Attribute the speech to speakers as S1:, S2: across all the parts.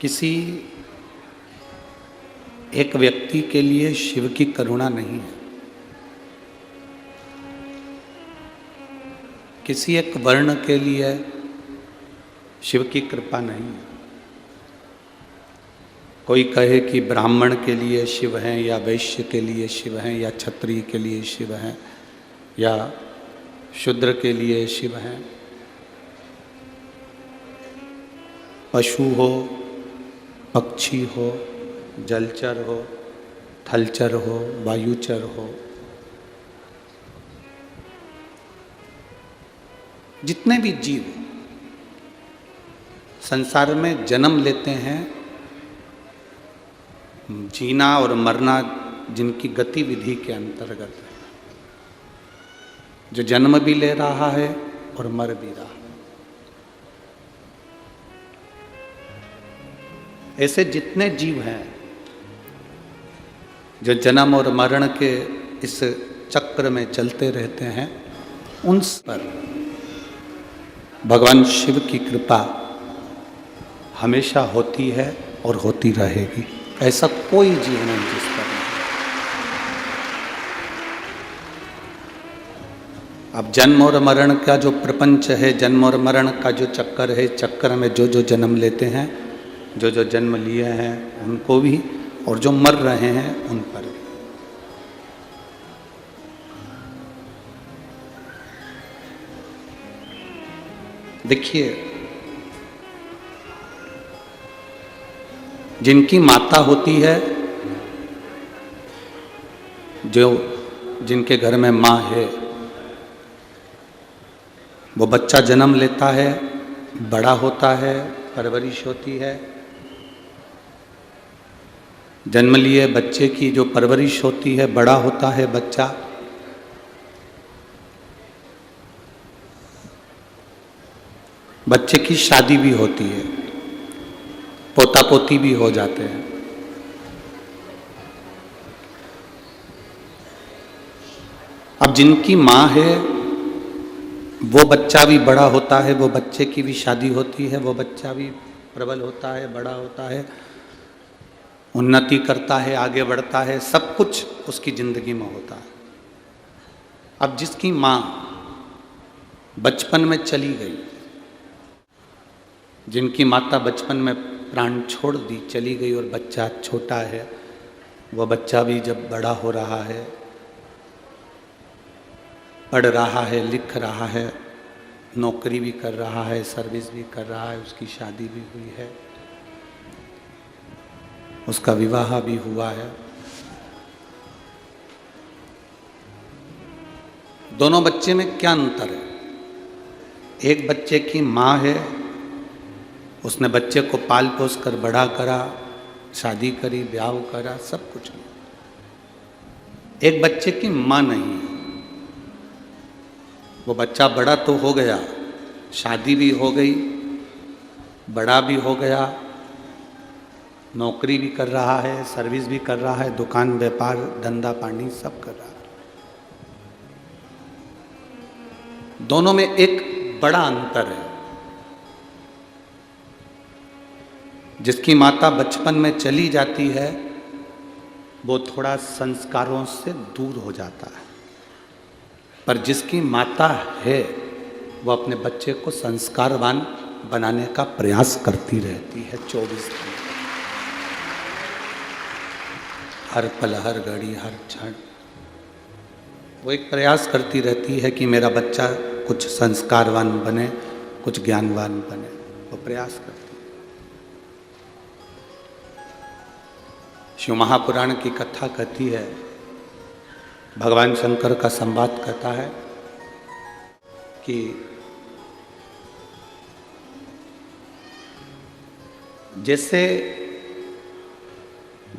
S1: किसी एक व्यक्ति के लिए शिव की करुणा नहीं है, किसी एक वर्ण के लिए शिव की कृपा नहीं है। कोई कहे कि ब्राह्मण के लिए शिव हैं, या वैश्य के लिए शिव हैं, या क्षत्रिय के लिए शिव हैं, या शूद्र के लिए शिव हैं। पशु हो, पक्षी हो, जलचर हो, थलचर हो, वायुचर हो, जितने भी जीव संसार में जन्म लेते हैं, जीना और मरना जिनकी गतिविधि के अंतर्गत है, जो जन्म भी ले रहा है और मर भी रहा है, ऐसे जितने जीव हैं जो जन्म और मरण के इस चक्र में चलते रहते हैं, उन पर भगवान शिव की कृपा हमेशा होती है और होती रहेगी। ऐसा कोई जीव नहीं जिस पर नहीं। अब जन्म और मरण का जो प्रपंच है, जन्म और मरण का जो चक्कर है, चक्कर में जो जो जन्म लेते हैं, जो जो जन्म लिए हैं उनको भी, और जो मर रहे हैं उन पर भी। देखिए, जिनकी माता होती है, जो जिनके घर में माँ है, वो बच्चा जन्म लेता है, बड़ा होता है, परवरिश होती है। जन्म लिए बच्चे की जो परवरिश होती है, बड़ा होता है बच्चा, बच्चे की शादी भी होती है, पोता पोती भी हो जाते हैं। अब जिनकी माँ है, वो बच्चा भी बड़ा होता है, वो बच्चे की भी शादी होती है, वो बच्चा भी प्रबल होता है, बड़ा होता है, उन्नति करता है, आगे बढ़ता है, सब कुछ उसकी जिंदगी में होता है। अब जिसकी माँ बचपन में चली गई, जिनकी माता बचपन में प्राण छोड़ दी, चली गई, और बच्चा छोटा है, वह बच्चा भी जब बड़ा हो रहा है, पढ़ रहा है, लिख रहा है, नौकरी भी कर रहा है, सर्विस भी कर रहा है, उसकी शादी भी हुई है, उसका विवाह भी हुआ है। दोनों बच्चे में क्या अंतर है? एक बच्चे की माँ है, उसने बच्चे को पाल पोस कर बड़ा करा, शादी करी, ब्याह करा, सब कुछ। एक बच्चे की माँ नहीं है। वो बच्चा बड़ा तो हो गया, शादी भी हो गई, बड़ा भी हो गया, नौकरी भी कर रहा है, सर्विस भी कर रहा है, दुकान, व्यापार, धंधा पानी सब कर रहा है। दोनों में एक बड़ा अंतर है। जिसकी माता बचपन में चली जाती है, वो थोड़ा संस्कारों से दूर हो जाता है, पर जिसकी माता है, वो अपने बच्चे को संस्कारवान बनाने का प्रयास करती रहती है 24 घंटे, हर पल, हर घड़ी, हर क्षण। वो एक प्रयास करती रहती है कि मेरा बच्चा कुछ संस्कारवान बने, कुछ ज्ञानवान बने, वो प्रयास करती है। शिव महापुराण की कथा कहती है, भगवान शंकर का संवाद कहता है कि जैसे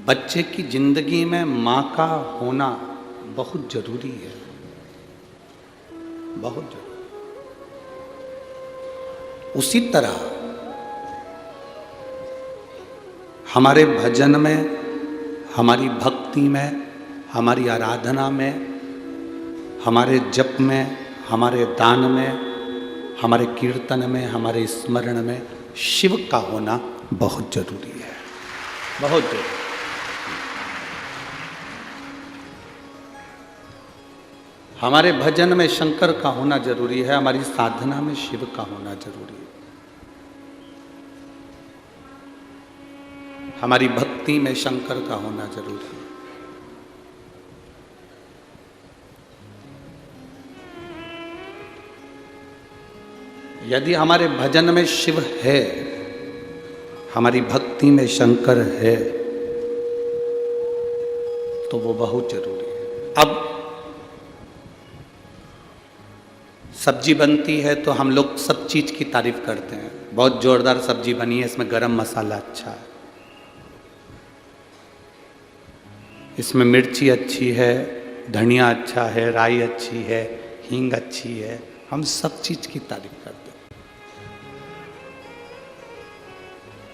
S1: बच्चे की जिंदगी में माँ का होना बहुत जरूरी है, बहुत जरूरी, उसी तरह हमारे भजन में, हमारी भक्ति में, हमारी आराधना में, हमारे जप में, हमारे दान में, हमारे कीर्तन में, हमारे स्मरण में शिव का होना बहुत जरूरी है, बहुत जरूरी। हमारे भजन में शंकर का होना जरूरी है, हमारी साधना में शिव का होना जरूरी है, हमारी भक्ति में शंकर का होना जरूरी है। यदि हमारे भजन में शिव है, हमारी भक्ति में शंकर है, तो वो बहुत जरूरी है। अब सब्जी बनती है तो हम लोग सब चीज की तारीफ करते हैं, बहुत जोरदार सब्जी बनी है, इसमें गरम मसाला अच्छा है, इसमें मिर्ची अच्छी है, धनिया अच्छा है, राई अच्छी है, हींग अच्छी है, हम सब चीज की तारीफ करते हैं।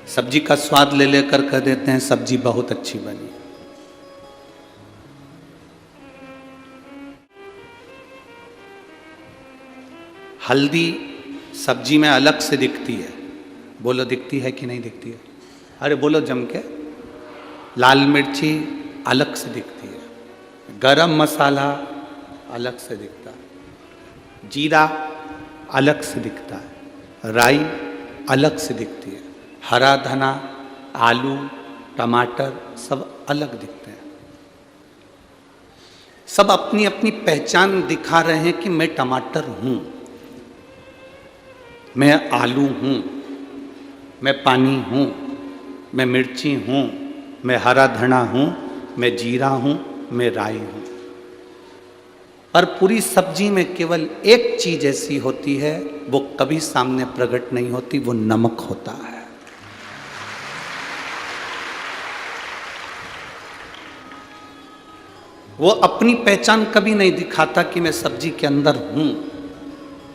S1: सब्जी का स्वाद ले लेकर कह देते हैं सब्जी बहुत अच्छी बनी है। हल्दी सब्जी में अलग से दिखती है, बोलो दिखती है कि नहीं दिखती है? अरे बोलो जम के। लाल मिर्ची अलग से दिखती है, गरम मसाला अलग से दिखता है, जीरा अलग से दिखता है, राई अलग से दिखती है, हरा धना, आलू, टमाटर सब अलग दिखते हैं। सब अपनी अपनी पहचान दिखा रहे हैं कि मैं टमाटर हूं, मैं आलू हूं, मैं पानी हूं, मैं मिर्ची हूं, मैं हरा धना हूं, मैं जीरा हूं, मैं राई हूं। पर पूरी सब्जी में केवल एक चीज ऐसी होती है, वो कभी सामने प्रकट नहीं होती, वो नमक होता है। वो अपनी पहचान कभी नहीं दिखाता कि मैं सब्जी के अंदर हूं।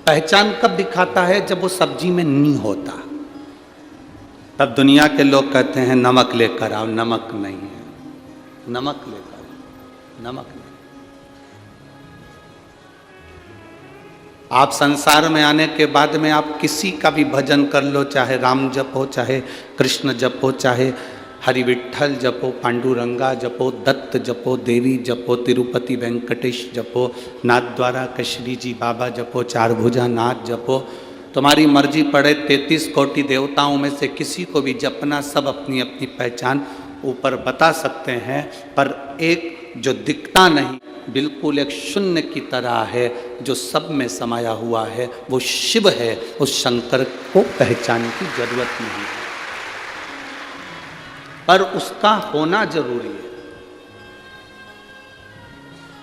S1: पहचान कब दिखाता है? जब वो सब्जी में नहीं होता, तब दुनिया के लोग कहते हैं नमक लेकर आओ, नमक नहीं है, नमक लेकर आओ, नमक नहीं। आप संसार में आने के बाद में आप किसी का भी भजन कर लो, चाहे राम जप हो, चाहे कृष्ण जप हो, चाहे हरि विठ्ठल जपो, पांडुरंगा जपो, दत्त जपो, देवी जपो, तिरुपति वेंकटेश जपो, नाथ द्वारा कश्री जी बाबा जपो, चार भुजा नाथ जपो, तुम्हारी मर्जी पड़े 33 कोटि देवताओं में से किसी को भी जपना, सब अपनी अपनी पहचान ऊपर बता सकते हैं। पर एक जो दिखता नहीं, बिल्कुल एक शून्य की तरह है, जो सब में समाया हुआ है, वो शिव है। उस शंकर को पहचान की जरूरत नहीं है, पर उसका होना जरूरी है।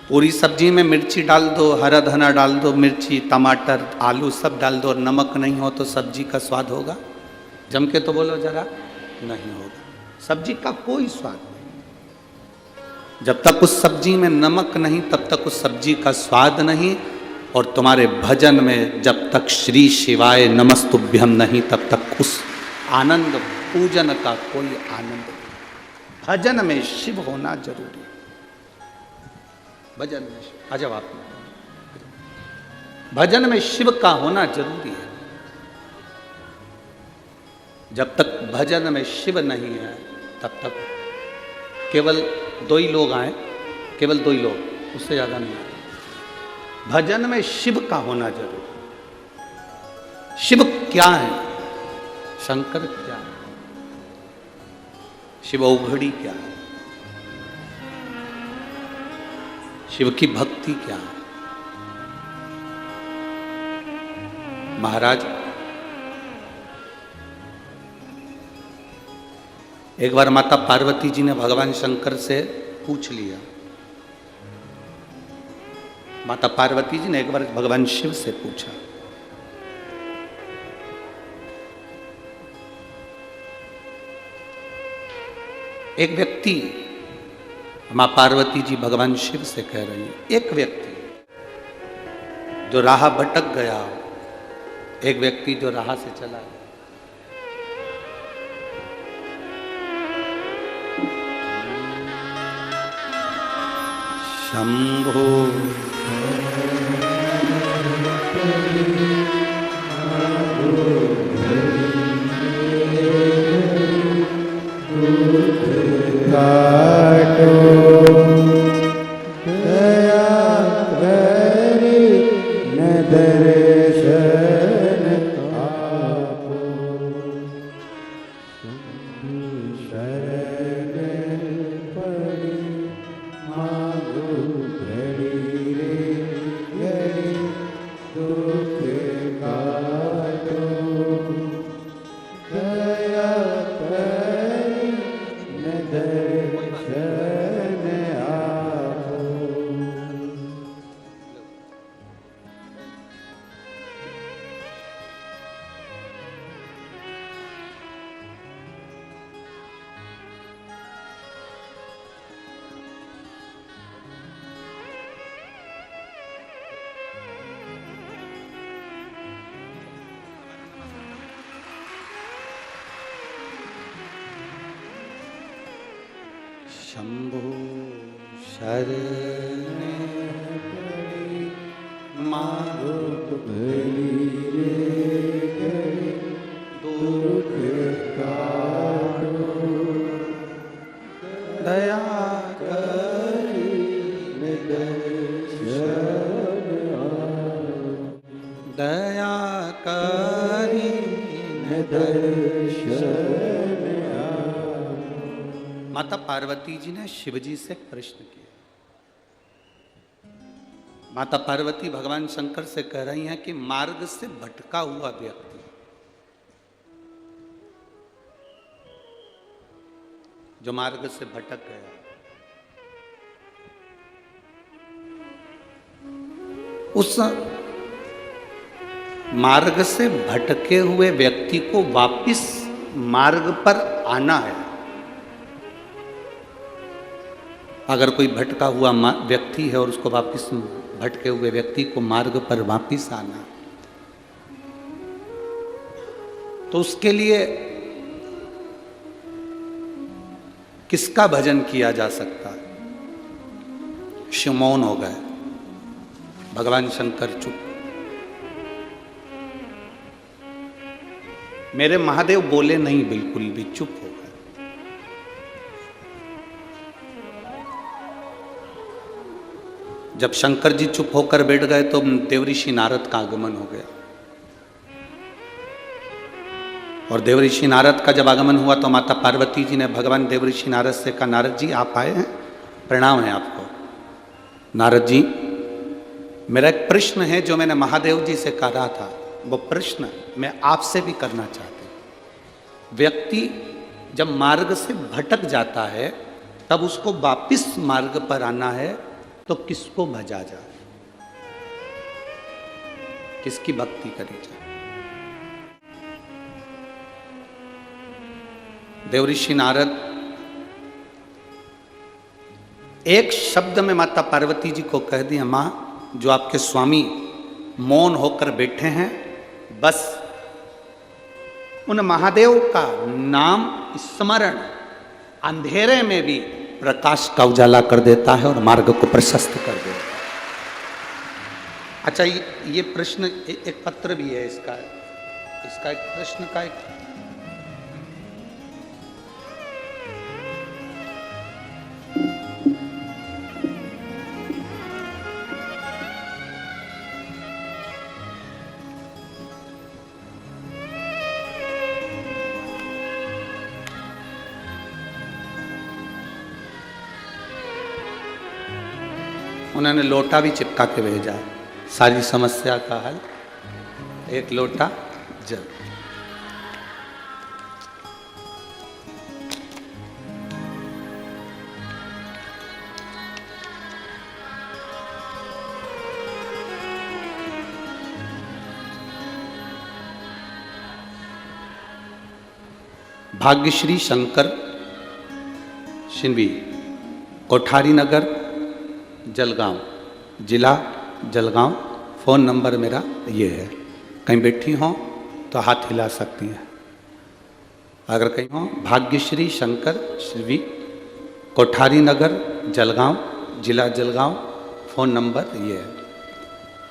S1: पूरी सब्जी में मिर्ची डाल दो, हरा धना डाल दो, मिर्ची, टमाटर, आलू सब डाल दो, और नमक नहीं हो तो सब्जी का स्वाद होगा? जम के तो बोलो जरा, नहीं होगा। सब्जी का कोई स्वाद नहीं। जब तक उस सब्जी में नमक नहीं, तब तक उस सब्जी का स्वाद नहीं। और तुम्हारे भजन में जब तक श्री शिवाय नमस्तुभ्यम नहीं, तब तक उस आनंद पूजन का कोई आनंद नहीं। भजन में शिव होना जरूरी है। भजन में शिव, आ जाओ आप। भजन में शिव का होना जरूरी है। जब तक भजन में शिव नहीं है, तब तक केवल 2 ही लोग आए, केवल 2 ही लोग, उससे ज्यादा नहीं आए। भजन में शिव का होना जरूरी है। शिव क्या है? शंकर क्या है? शिव औघड़ी क्या है? शिव की भक्ति क्या है? महाराज, एक बार माता पार्वती जी ने भगवान शंकर से पूछ लिया। माता पार्वती जी ने एक बार भगवान शिव से पूछा, एक व्यक्ति, मां पार्वती जी भगवान शिव से कह रही है, एक व्यक्ति जो राह भटक गया, एक व्यक्ति जो राह से चला गया, शंभो
S2: दया करी न दर्शन आपो।
S1: शंभो शरण पड़ी मारो
S2: भली रे गरी दुख काटो।
S1: दया
S2: करी न दर्शन आपो।
S1: दया करी
S2: न दर्शन
S1: माता पार्वती जी ने शिव जी से प्रश्न किया। माता पार्वती भगवान शंकर से कह रही हैं कि मार्ग से भटका हुआ व्यक्ति जो मार्ग से भटक गया, उस मार्ग से भटके हुए व्यक्ति को वापिस मार्ग पर आना है। अगर कोई भटका हुआ व्यक्ति है और उसको वापिस भटके हुए व्यक्ति को मार्ग पर वापिस आना, तो उसके लिए किसका भजन किया जा सकता है? शिव मौन हो गए, भगवान शंकर चुप। मेरे महादेव बोले नहीं, बिल्कुल भी चुप हो गए। जब शंकर जी चुप होकर बैठ गए तो देवऋषि नारद का आगमन हो गया। और देवऋषि नारद का जब आगमन हुआ तो माता पार्वती जी ने भगवान देवऋषि नारद से कहा, नारद जी आप आए हैं, प्रणाम है आपको। नारद जी, मेरा एक प्रश्न है जो मैंने महादेव जी से कहा था, वो प्रश्न मैं आपसे भी करना चाहती हूँ। व्यक्ति जब मार्ग से भटक जाता है तब उसको वापिस मार्ग पर आना है, तो किसको भजा जाए, किसकी भक्ति करी जाए? देवऋषि नारद एक शब्द में माता पार्वती जी को कह दिया, मां जो आपके स्वामी मौन होकर बैठे हैं, बस उन महादेव का नाम स्मरण अंधेरे में भी प्रकाश का उजाला कर देता है और मार्ग को प्रशस्त कर देता है। अच्छा, ये प्रश्न एक पत्र भी है इसका एक प्रश्न का एक उन्होंने लोटा भी चिपका के भेजा है, सारी समस्या का हल एक लोटा जल। भाग्यश्री शंकर शिंवी, कोठारी नगर, जलगांव, जिला जलगांव। फ़ोन नंबर मेरा ये है, कहीं बैठी हों तो हाथ हिला सकती हैं। अगर कहीं हों, भाग्यश्री शंकर शिंवी, कोठारी नगर, जलगांव, जिला जलगांव। फ़ोन नंबर ये है।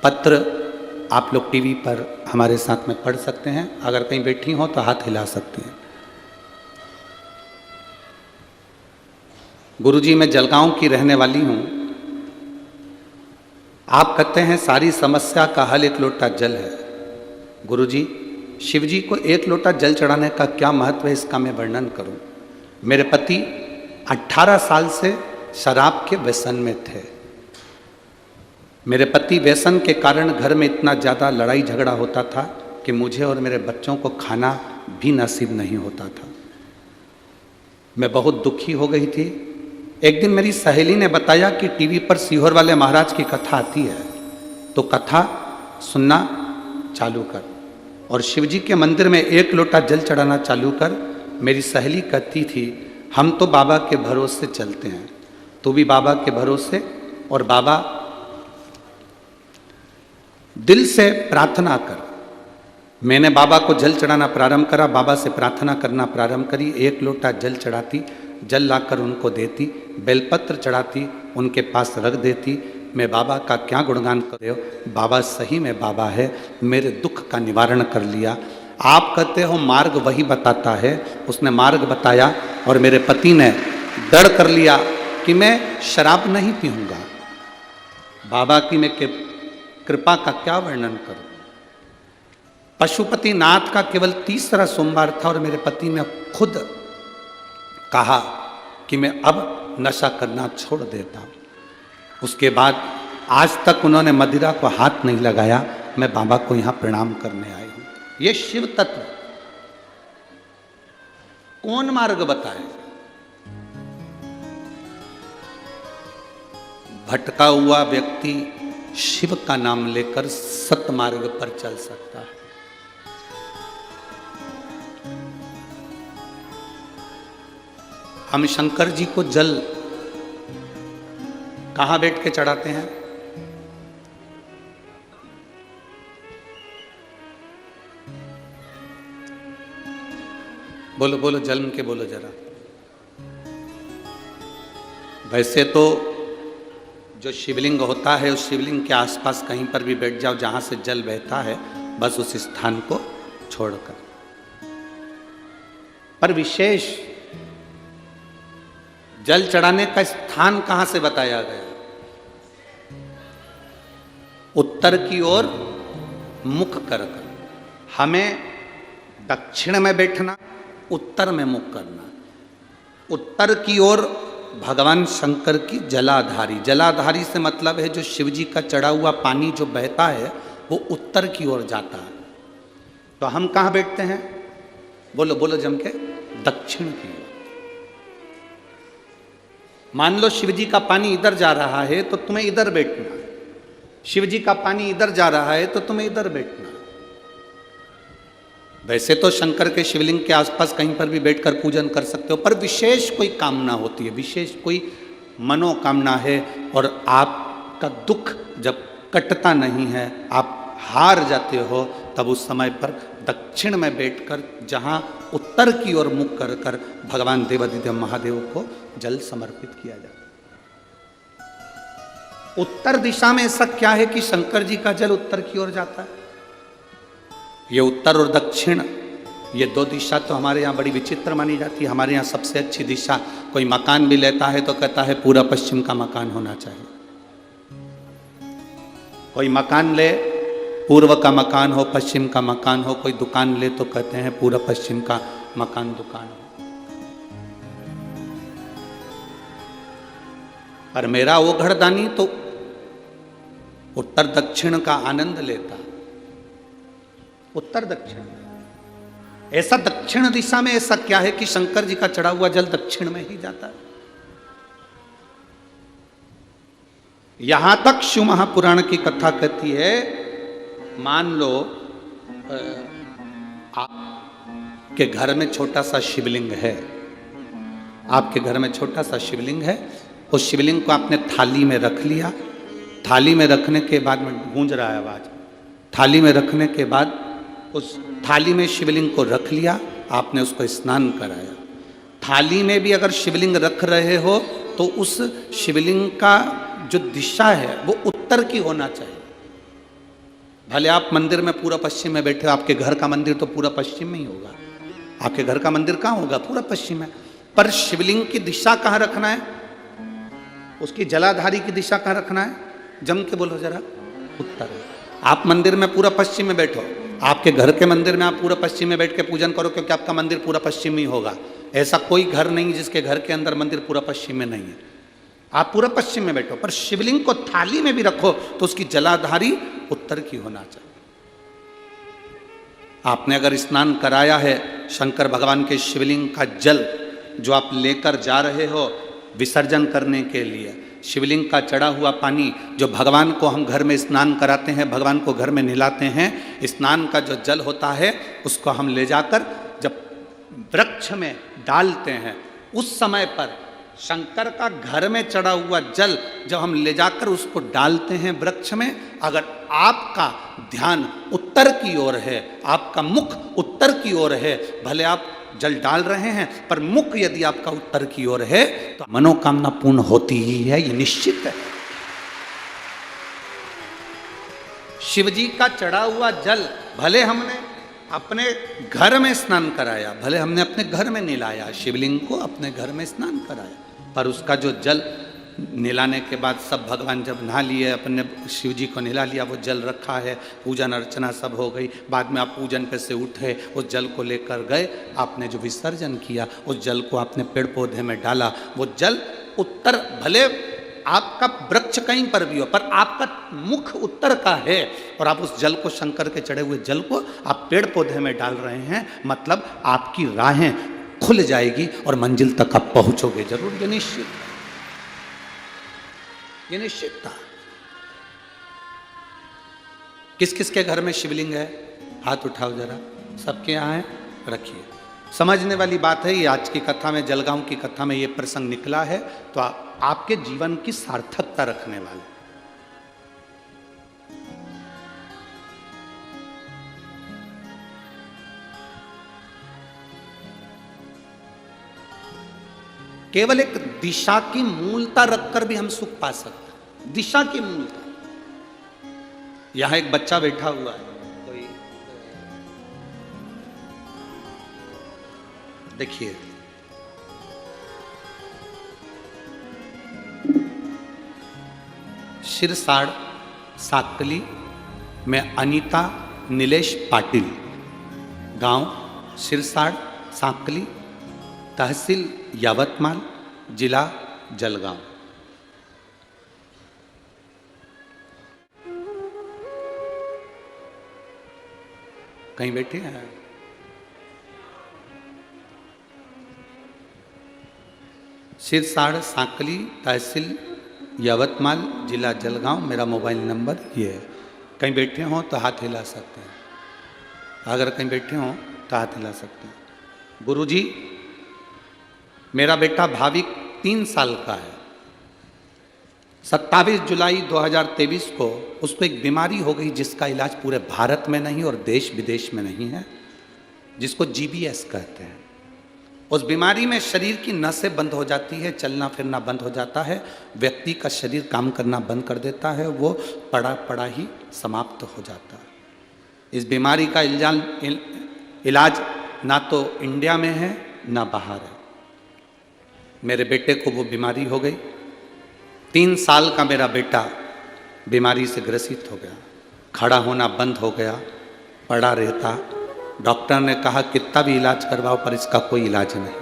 S1: पत्र आप लोग टीवी पर हमारे साथ में पढ़ सकते हैं। अगर कहीं बैठी हों तो हाथ हिला सकती हैं। गुरुजी, मैं जलगांव की रहने वाली हूँ। आप कहते हैं सारी समस्या का हल एक लोटा जल है। गुरुजी, शिव जी को एक लोटा जल चढ़ाने का क्या महत्व है, इसका मैं वर्णन करूं। मेरे पति 18 साल से शराब के व्यसन में थे। मेरे पति व्यसन के कारण घर में इतना ज़्यादा लड़ाई झगड़ा होता था कि मुझे और मेरे बच्चों को खाना भी नसीब नहीं होता था। मैं बहुत दुखी हो गई थी। एक दिन मेरी सहेली ने बताया कि टीवी पर सीहोर वाले महाराज की कथा आती है, तो कथा सुनना चालू कर और शिवजी के मंदिर में 1 लोटा जल चढ़ाना चालू कर। मेरी सहेली कहती थी, हम तो बाबा के भरोसे चलते हैं, तू भी बाबा के भरोसे, और बाबा दिल से प्रार्थना कर। मैंने बाबा को जल चढ़ाना प्रारंभ करा, बाबा से प्रार्थना करना प्रारंभ करी। 1 लोटा जल चढ़ाती, जल लाकर उनको देती, बेलपत्र चढ़ाती, उनके पास रख देती। मैं बाबा का क्या गुणगान कर रहे हो, बाबा सही में बाबा है, मेरे दुख का निवारण कर लिया। आप कहते हो मार्ग वही बताता है, उसने मार्ग बताया और मेरे पति ने दृढ़ कर लिया कि मैं शराब नहीं पीऊँगा। बाबा की मैं कृपा का क्या वर्णन करूं। पशुपति नाथ का केवल 3रा सोमवार था और मेरे पति ने खुद कहा कि मैं अब नशा करना छोड़ देता हूं। उसके बाद आज तक उन्होंने मदिरा को हाथ नहीं लगाया। मैं बाबा को यहां प्रणाम करने आई हूं। ये शिव तत्व कौन मार्ग बताए? भटका हुआ व्यक्ति शिव का नाम लेकर सतमार्ग पर चल सकता है। हम शंकर जी को जल कहां बैठ के चढ़ाते हैं? बोलो बोलो, जन्म के बोलो जरा। वैसे तो जो शिवलिंग होता है उस शिवलिंग के आसपास कहीं पर भी बैठ जाओ, जहां से जल बहता है, बस उस स्थान को छोड़कर। पर विशेष जल चढ़ाने का स्थान कहां से बताया गया? उत्तर की ओर मुख कर। हमें दक्षिण में बैठना, उत्तर में मुख करना। उत्तर की ओर भगवान शंकर की जलाधारी, जलाधारी से मतलब है जो शिवजी का चढ़ा हुआ पानी जो बहता है वो उत्तर की ओर जाता है। तो हम कहाँ बैठते हैं? बोलो बोलो जम के, दक्षिण की ओर। मान लो शिवजी का पानी इधर जा रहा है तो तुम्हें इधर बैठना है, शिवजी का पानी इधर जा रहा है तो तुम्हें इधर बैठना है। वैसे तो शंकर के शिवलिंग के आसपास कहीं पर भी बैठकर पूजन कर सकते हो, पर विशेष कोई कामना होती है, विशेष कोई मनोकामना है और आपका दुख जब कटता नहीं है, आप हार जाते हो, तब उस समय पर दक्षिण में बैठकर जहाँ उत्तर की ओर मुख कर कर भगवान देवाधिदेव महादेव को जल समर्पित किया जाता है। उत्तर दिशा में ऐसा क्या है कि शंकर जी का जल उत्तर की ओर जाता है? ये उत्तर और दक्षिण, ये 2 दिशा तो हमारे यहाँ बड़ी विचित्र मानी जाती है। हमारे यहाँ सबसे अच्छी दिशा, कोई मकान भी लेता है तो कहता है पूरा पश्चिम का मकान होना चाहिए। कोई मकान ले, पूर्व का मकान हो, पश्चिम का मकान हो। कोई दुकान ले तो कहते हैं पूरा पश्चिम का मकान दुकान हो। पर मेरा वो घरदानी तो उत्तर दक्षिण का आनंद लेता, उत्तर दक्षिण। ऐसा दक्षिण दिशा में ऐसा क्या है कि शंकर जी का चढ़ा हुआ जल दक्षिण में ही जाता है? यहां तक शिव महापुराण की कथा कहती है, मान लो आपके घर में छोटा सा शिवलिंग है, आपके घर में छोटा सा शिवलिंग है, उस शिवलिंग को आपने थाली में रख लिया। थाली में रखने के बाद में गूंज रहा है आवाज, थाली में रखने के बाद उस थाली में शिवलिंग को रख लिया, आपने उसको स्नान कराया। थाली में भी अगर शिवलिंग रख रहे हो तो उस शिवलिंग का जो दिशा है वो उत्तर की होना चाहिए। भले आप मंदिर में पूरा पश्चिम में बैठे हो, आपके घर का मंदिर तो पूरा पश्चिम में ही होगा। आपके घर का मंदिर कहाँ होगा? पूरा पश्चिम में। पर शिवलिंग की दिशा कहाँ रखना है? उसकी जलाधारी की दिशा कहाँ रखना है? जम के बोलो जरा, उत्तर। आप मंदिर में पूरा पश्चिम में बैठो, आपके घर के मंदिर में आप पूरा पश्चिम में बैठ के पूजन करो, क्योंकि आपका मंदिर पूरा पश्चिम ही होगा। ऐसा कोई घर नहीं जिसके घर के अंदर मंदिर पूरा पश्चिम में नहीं है। आप पूरा पश्चिम में बैठो, पर शिवलिंग को थाली में भी रखो तो उसकी जलाधारी उत्तर की होना चाहिए। आपने अगर स्नान कराया है शंकर भगवान के शिवलिंग का जल जो आप लेकर जा रहे हो विसर्जन करने के लिए, शिवलिंग का चढ़ा हुआ पानी जो भगवान को हम घर में स्नान कराते हैं, भगवान को घर में नहलाते हैं, स्नान का जो जल होता है उसको हम ले जाकर जब वृक्ष में डालते हैं, उस समय पर शंकर का घर में चढ़ा हुआ जल जब हम ले जाकर उसको डालते हैं वृक्ष में, अगर आपका ध्यान उत्तर की ओर है, आपका मुख उत्तर की ओर है, भले आप जल डाल रहे हैं पर मुख यदि आपका उत्तर की ओर है तो मनोकामना पूर्ण होती ही है, ये निश्चित है। शिव जी का चढ़ा हुआ जल भले हमने अपने घर में स्नान कराया, भले हमने अपने घर में नहलाया, शिवलिंग को अपने घर में स्नान कराया, पर उसका जो जल नहलाने के बाद सब भगवान जब नहा लिए, अपने शिव जी को नहला लिया, वो जल रखा है, पूजन अर्चना सब हो गई, बाद में आप पूजन पे से उठे, उस जल को लेकर गए, आपने जो विसर्जन किया उस जल को आपने पेड़ पौधे में डाला, वो जल उत्तर, भले आपका वृक्ष कहीं पर भी हो पर आपका मुख उत्तर का है और आप उस जल को, शंकर के चढ़े हुए जल को आप पेड़ पौधे में डाल रहे हैं, मतलब आपकी राहें खुल जाएगी और मंजिल तक आप पहुंचोगे जरूर, ये निश्चित, ये निश्चित था। किस किस के घर में शिवलिंग है? हाथ उठाओ जरा, सबके यहाँ है, रखिए। समझने वाली बात है, ये आज की कथा में, जलगांव की कथा में ये प्रसंग निकला है तो आपके जीवन की सार्थकता रखने वाले। केवल एक दिशा की मूलता रखकर भी हम सुख पा सकते हैं, दिशा की मूलता। यहां एक बच्चा बैठा हुआ है, कोई देखिए, सिरसाड़ साकली में अनीता नीलेश पाटिल, गांव सिरसाड़ साकली, तहसील यावतमाल, जिला जलगांव। कहीं बैठे हैं? सिरसाड़ साकली, तहसील यावतमाल, जिला जलगांव, मेरा मोबाइल नंबर ये है। कहीं बैठे हों तो हाथ हिला सकते हैं, अगर कहीं बैठे हों तो हाथ हिला सकते हैं। गुरुजी, मेरा बेटा भाविक 3 साल का है, 27 जुलाई 2023 को उसको एक बीमारी हो गई जिसका इलाज पूरे भारत में नहीं और देश विदेश में नहीं है, जिसको GBS कहते हैं। उस बीमारी में शरीर की नसें बंद हो जाती है, चलना फिरना बंद हो जाता है, व्यक्ति का शरीर काम करना बंद कर देता है, वो पड़ा पड़ा ही समाप्त हो जाता है। इस बीमारी का इलाज ना तो इंडिया में है ना बाहर है। मेरे बेटे को वो बीमारी हो गई, 3 साल का मेरा बेटा बीमारी से ग्रसित हो गया, खड़ा होना बंद हो गया, पड़ा रहता। डॉक्टर ने कहा कितना भी इलाज करवाओ पर इसका कोई इलाज नहीं।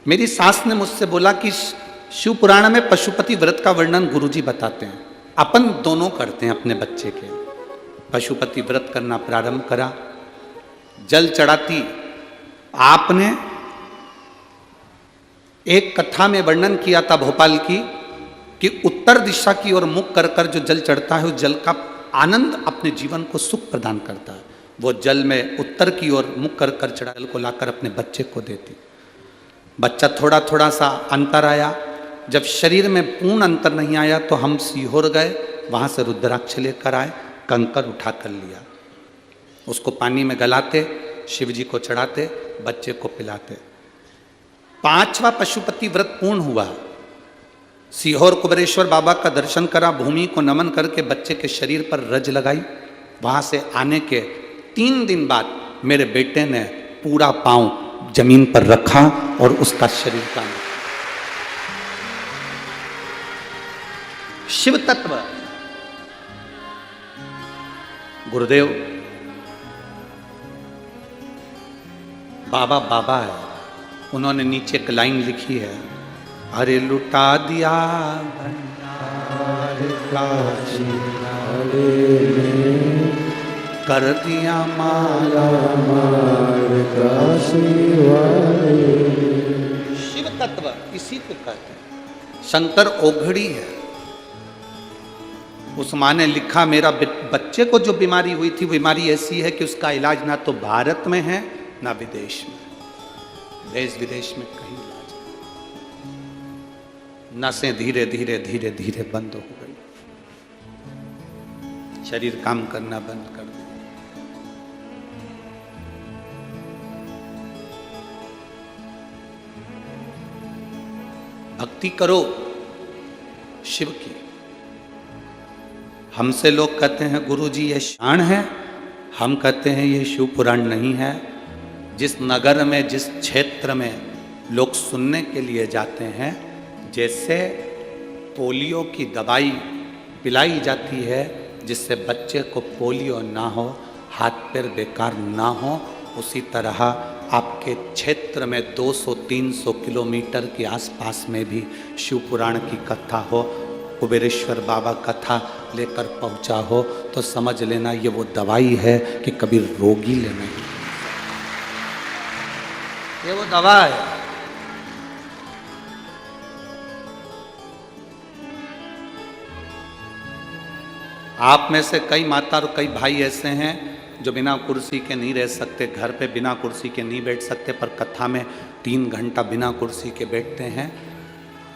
S1: मेरी सास ने मुझसे बोला कि शिव पुराण में पशुपति व्रत का वर्णन गुरुजी बताते हैं, अपन दोनों करते हैं अपने बच्चे के। पशुपति व्रत करना प्रारंभ करा, जल चढ़ाती आपने एक कथा में वर्णन किया था भोपाल की कि उत्तर दिशा की ओर मुख कर कर जो जल चढ़ता है, उस जल का आनंद अपने जीवन को सुख प्रदान करता है। वो जल में उत्तर की ओर मुख कर कर चढ़ा जल को लाकर अपने बच्चे को देती। बच्चा थोड़ा थोड़ा सा अंतर आया, जब शरीर में पूर्ण अंतर नहीं आया तो हम सीहोर गए, वहाँ से रुद्राक्ष लेकर आए, कंकर उठा कर लिया, उसको पानी में गलाते, शिव जी को चढ़ाते, बच्चे को पिलाते। 5वां पशुपति व्रत पूर्ण हुआ, सीहोर कुबेरेश्वर बाबा का दर्शन करा, भूमि को नमन करके बच्चे के शरीर पर रज लगाई। वहाँ से आने के 3 दिन बाद मेरे बेटे ने पूरा पांव जमीन पर रखा और उसका शरीर का शिव तत्व। गुरुदेव बाबा बाबा है, उन्होंने नीचे एक लाइन लिखी है, अरे लुटा दिया भंडार काशी कर दिया माला
S2: मार काशी वाले।
S1: शिव तत्व इसी को कहते हैं। शंकर ओघड़ी है। उस माँ ने लिखा मेरा बच्चे को जो बीमारी हुई थी, बीमारी ऐसी है कि उसका इलाज ना तो भारत में है ना विदेश में, देश विदेश में कहीं इलाज नहीं। नसें धीरे धीरे धीरे धीरे बंद हो गई, शरीर काम करना बंद कर दिया। भक्ति करो शिव की। हमसे लोग कहते हैं गुरुजी ये शान है, हम कहते हैं ये शिव पुराण नहीं है। जिस नगर में, जिस क्षेत्र में लोग सुनने के लिए जाते हैं, जैसे पोलियो की दवाई पिलाई जाती है जिससे बच्चे को पोलियो ना हो, हाथ पैर बेकार ना हो, उसी तरह आपके क्षेत्र में 200-300 किलोमीटर के आसपास में भी शिव पुराण की कथा हो, कुबेरेश्वर बाबा कथा लेकर पहुंचा हो, तो समझ लेना ये वो दवाई है कि कभी रोगी लेना ही, ये वो दवा है। आप में से कई माता और कई भाई ऐसे हैं जो बिना कुर्सी के नहीं रह सकते, घर पे बिना कुर्सी के नहीं बैठ सकते, पर कथा में 3 घंटा बिना कुर्सी के बैठते हैं,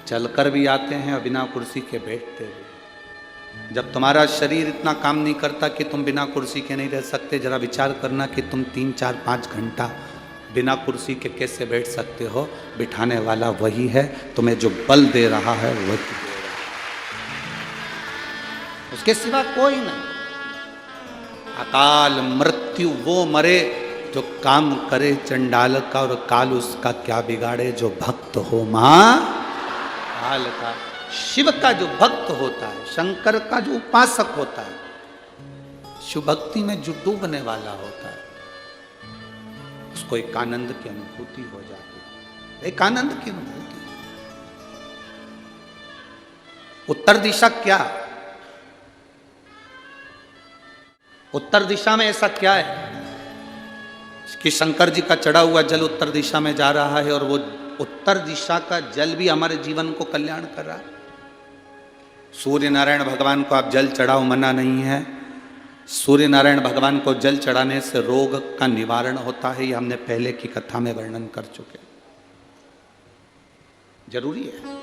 S1: चलकर भी आते हैं और बिना कुर्सी के बैठते भी। जब तुम्हारा शरीर इतना काम नहीं करता कि तुम बिना कुर्सी के नहीं रह सकते, जरा विचार करना कि तुम 3, 4, 5 घंटा बिना कुर्सी के कैसे बैठ सकते हो। बिठाने वाला वही है, तुम्हें जो बल दे रहा है वही दे रहा है, उसके सिवा कोई नहीं। अकाल मृत्यु वो मरे जो काम करे चंडाल का, और काल उसका क्या बिगाड़े जो भक्त हो महाकाल का। शिव का जो भक्त होता है, शंकर का जो उपासक होता है, शिव भक्ति में जो डूबने वाला होता है, उसको एक आनंद की अनुभूति हो जाती है, एक आनंद की अनुभूति। उत्तर दिशा क्या, उत्तर दिशा में ऐसा क्या है कि शंकर जी का चढ़ा हुआ जल उत्तर दिशा में जा रहा है, और वो उत्तर दिशा का जल भी हमारे जीवन को कल्याण कर रहा है। सूर्य नारायण भगवान को आप जल चढ़ाओ, मना नहीं है। सूर्य नारायण भगवान को जल चढ़ाने से रोग का निवारण होता है, ये हमने पहले की कथा में वर्णन कर चुके। जरूरी है।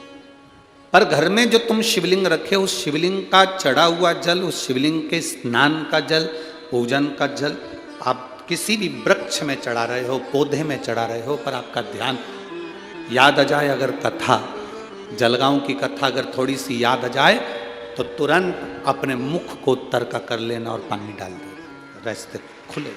S1: पर घर में जो तुम शिवलिंग रखे, उस शिवलिंग का चढ़ा हुआ जल, उस शिवलिंग के स्नान का जल, पूजन का जल आप किसी भी वृक्ष में चढ़ा रहे हो, पौधे में चढ़ा रहे हो, पर आपका ध्यान याद आ जाए। अगर कथा, जलगांव की कथा अगर थोड़ी सी याद आ जाए तो तुरंत अपने मुख को उत्तर का कर लेना और पानी डाल देना, रास्ते खुले।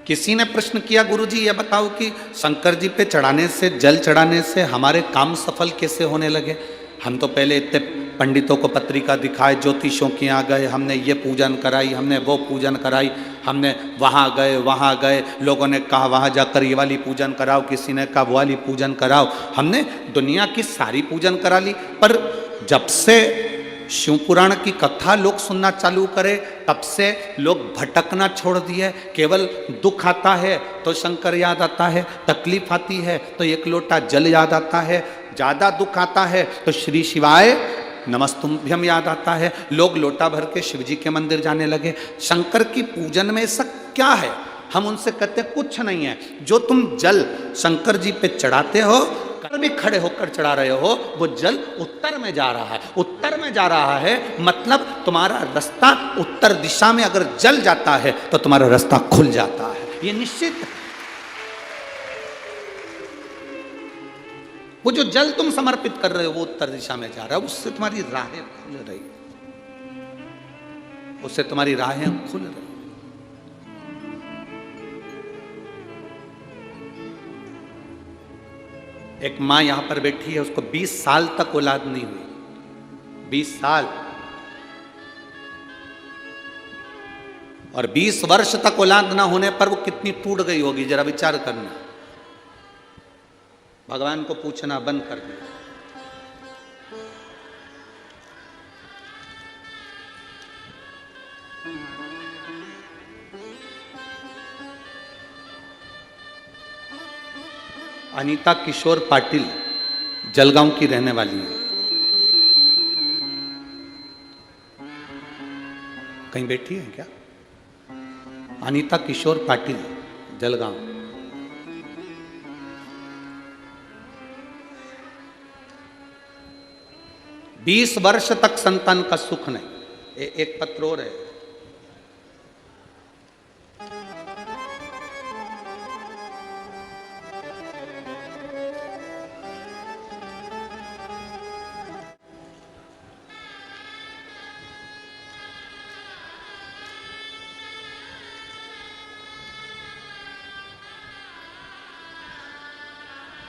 S1: किसी ने प्रश्न किया, गुरुजी ये बताओ कि शंकर जी पे चढ़ाने से, जल चढ़ाने से हमारे काम सफल कैसे होने लगे। हम तो पहले इतने पंडितों को पत्रिका दिखाए, ज्योतिषों के यहाँ गए, हमने ये पूजन कराई, हमने वो पूजन कराई, हमने वहाँ गए, लोगों ने कहा वहाँ जाकर ये वाली पूजन कराओ, किसी ने कहा वो वाली पूजन कराओ, हमने दुनिया की सारी पूजन करा ली। पर जब से शिव पुराण की कथा लोग सुनना चालू करे, तब से लोग भटकना छोड़ दिए। केवल दुख आता है तो शंकर याद आता है, तकलीफ आती है तो एक लोटा जल याद आता है, ज़्यादा दुख आता है तो श्री शिवाय नमस्तुभ्यम याद आता है। लोग लोटा भर के शिव जी के मंदिर जाने लगे। शंकर की पूजन में ऐसा क्या है? हम उनसे कहते हैं कुछ नहीं है। जो तुम जल शंकर जी पे चढ़ाते हो, कल भी खड़े होकर चढ़ा रहे हो, वो जल उत्तर में जा रहा है। उत्तर में जा रहा है मतलब तुम्हारा रास्ता उत्तर दिशा में अगर जल जाता है तो तुम्हारा रास्ता खुल जाता है, ये निश्चित है। वो जो जल तुम समर्पित कर रहे हो वो उत्तर दिशा में जा रहा है, उससे तुम्हारी राहें खुल रही, उससे तुम्हारी राहें खुल रही। एक माँ यहां पर बैठी है, उसको 20 साल तक औलाद नहीं हुई, 20 साल, और 20 वर्ष तक औलाद ना होने पर वो कितनी टूट गई होगी, जरा विचार करना। भगवान को पूछना बंद कर दिया। अनीता किशोर पाटिल जलगांव की रहने वाली है। कहीं बैठी है क्या? अनीता किशोर पाटिल जलगांव। बीस वर्ष तक संतान का सुख नहीं। एक पत्र और है।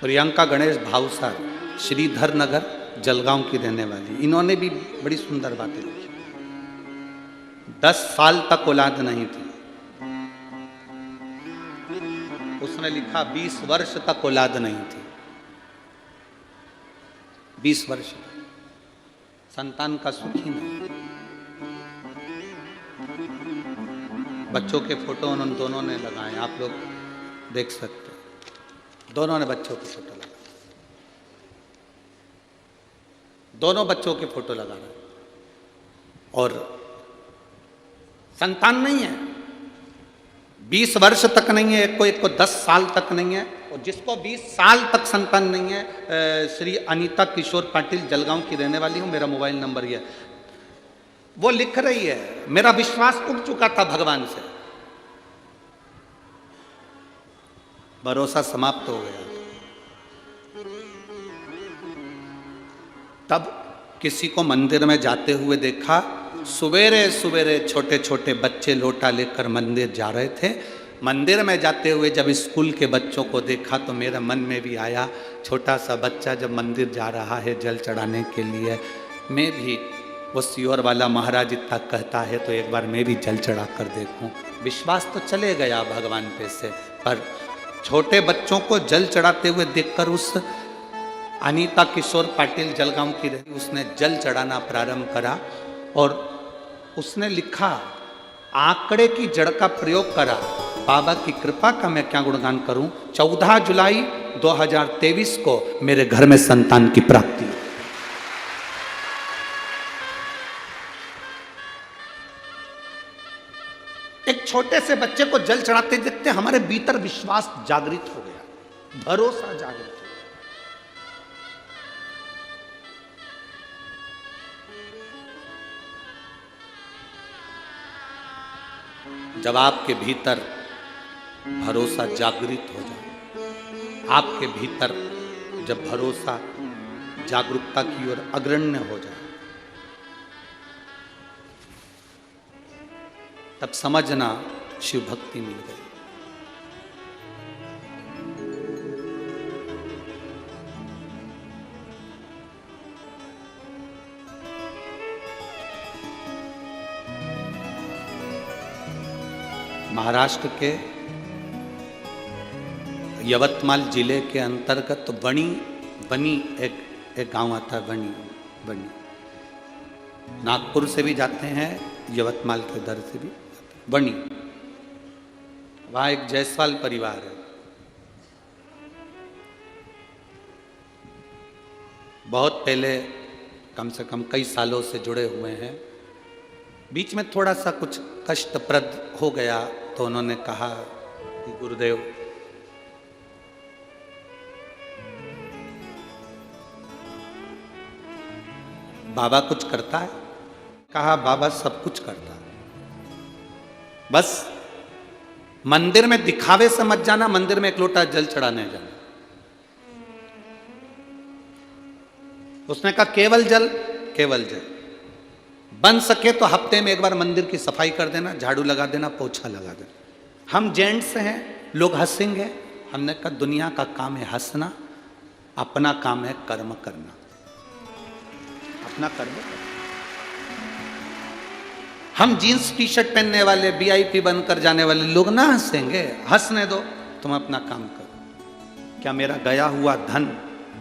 S1: प्रियंका गणेश भावसार, श्रीधर नगर, जलगांव की रहने वाली। इन्होंने भी बड़ी सुंदर बातें लिखी। 10 साल तक औलाद नहीं थी। उसने लिखा 20 वर्ष तक औलाद नहीं थी। 20 वर्ष संतान का सुख ही नहीं। बच्चों के फोटो उन दोनों ने लगाए, आप लोग देख सकते हैं। दोनों ने बच्चों के फोटो लगाए, दोनों बच्चों के फोटो लगा रहे। और संतान नहीं है, 20 वर्ष तक नहीं है, एक को 10 साल तक नहीं है। और जिसको 20 साल तक संतान नहीं है, श्री अनीता किशोर पाटिल जलगांव की रहने वाली हूं, मेरा मोबाइल नंबर ये है। वो लिख रही है, मेरा विश्वास उठ चुका था भगवान से, भरोसा समाप्त हो गया। तब किसी को मंदिर में जाते हुए देखा, सवेरे सवेरे छोटे छोटे बच्चे लोटा लेकर मंदिर जा रहे थे। मंदिर में जाते हुए जब स्कूल के बच्चों को देखा तो मेरे मन में भी आया, छोटा सा बच्चा जब मंदिर जा रहा है जल चढ़ाने के लिए, मैं भी वो सियोर वाला महाराज इतना कहता है तो एक बार मैं भी जल चढ़ा कर देखूं। विश्वास तो चले गया भगवान पे से, पर छोटे बच्चों को जल चढ़ाते हुए देखकर उस अनीता किशोर पाटिल जलगांव की रही, उसने जल चढ़ाना प्रारंभ करा। और उसने लिखा, आंकड़े की जड़ का प्रयोग करा, बाबा की कृपा का मैं क्या गुणगान करूं। 14 जुलाई 2023 को मेरे घर में संतान की प्राप्ति। एक छोटे से बच्चे को जल चढ़ाते देखते हमारे भीतर विश्वास जागृत हो गया, भरोसा जागृत हो गया। जब आपके भीतर भरोसा जागृत हो जाए, आपके भीतर जब भरोसा जागरूकता की ओर अग्रण्य हो जाए, तब समझना शिव भक्ति मिल गई। महाराष्ट्र के यवतमाल जिले के अंतर्गत बनी एक गांव आता है, बनी। नागपुर से भी जाते हैं, यवतमाल के दर से भी बनी। वहाँ एक जायसवाल परिवार है, बहुत पहले, कम से कम कई सालों से जुड़े हुए हैं। बीच में थोड़ा सा कुछ कष्टप्रद हो गया तो उन्होंने कहा कि गुरुदेव, बाबा कुछ करता है? कहा, बाबा सब कुछ करता है, बस मंदिर में दिखावे से मत जाना, मंदिर में एक लोटा जल चढ़ाने जाना। उसने कहा केवल जल, बन सके तो हफ्ते में एक बार मंदिर की सफाई कर देना, झाड़ू लगा देना, पोछा लगा देना। हम जेंट्स हैं, लोग हंसेंगे। हमने कहा दुनिया का काम है हंसना, अपना काम है कर्म करना, अपना कर्म करना। हम जीन्स टी शर्ट पहनने वाले, वीआईपी बनकर जाने वाले लोग ना हंसेंगे, हंसने दो, तुम अपना काम करो। क्या मेरा गया हुआ धन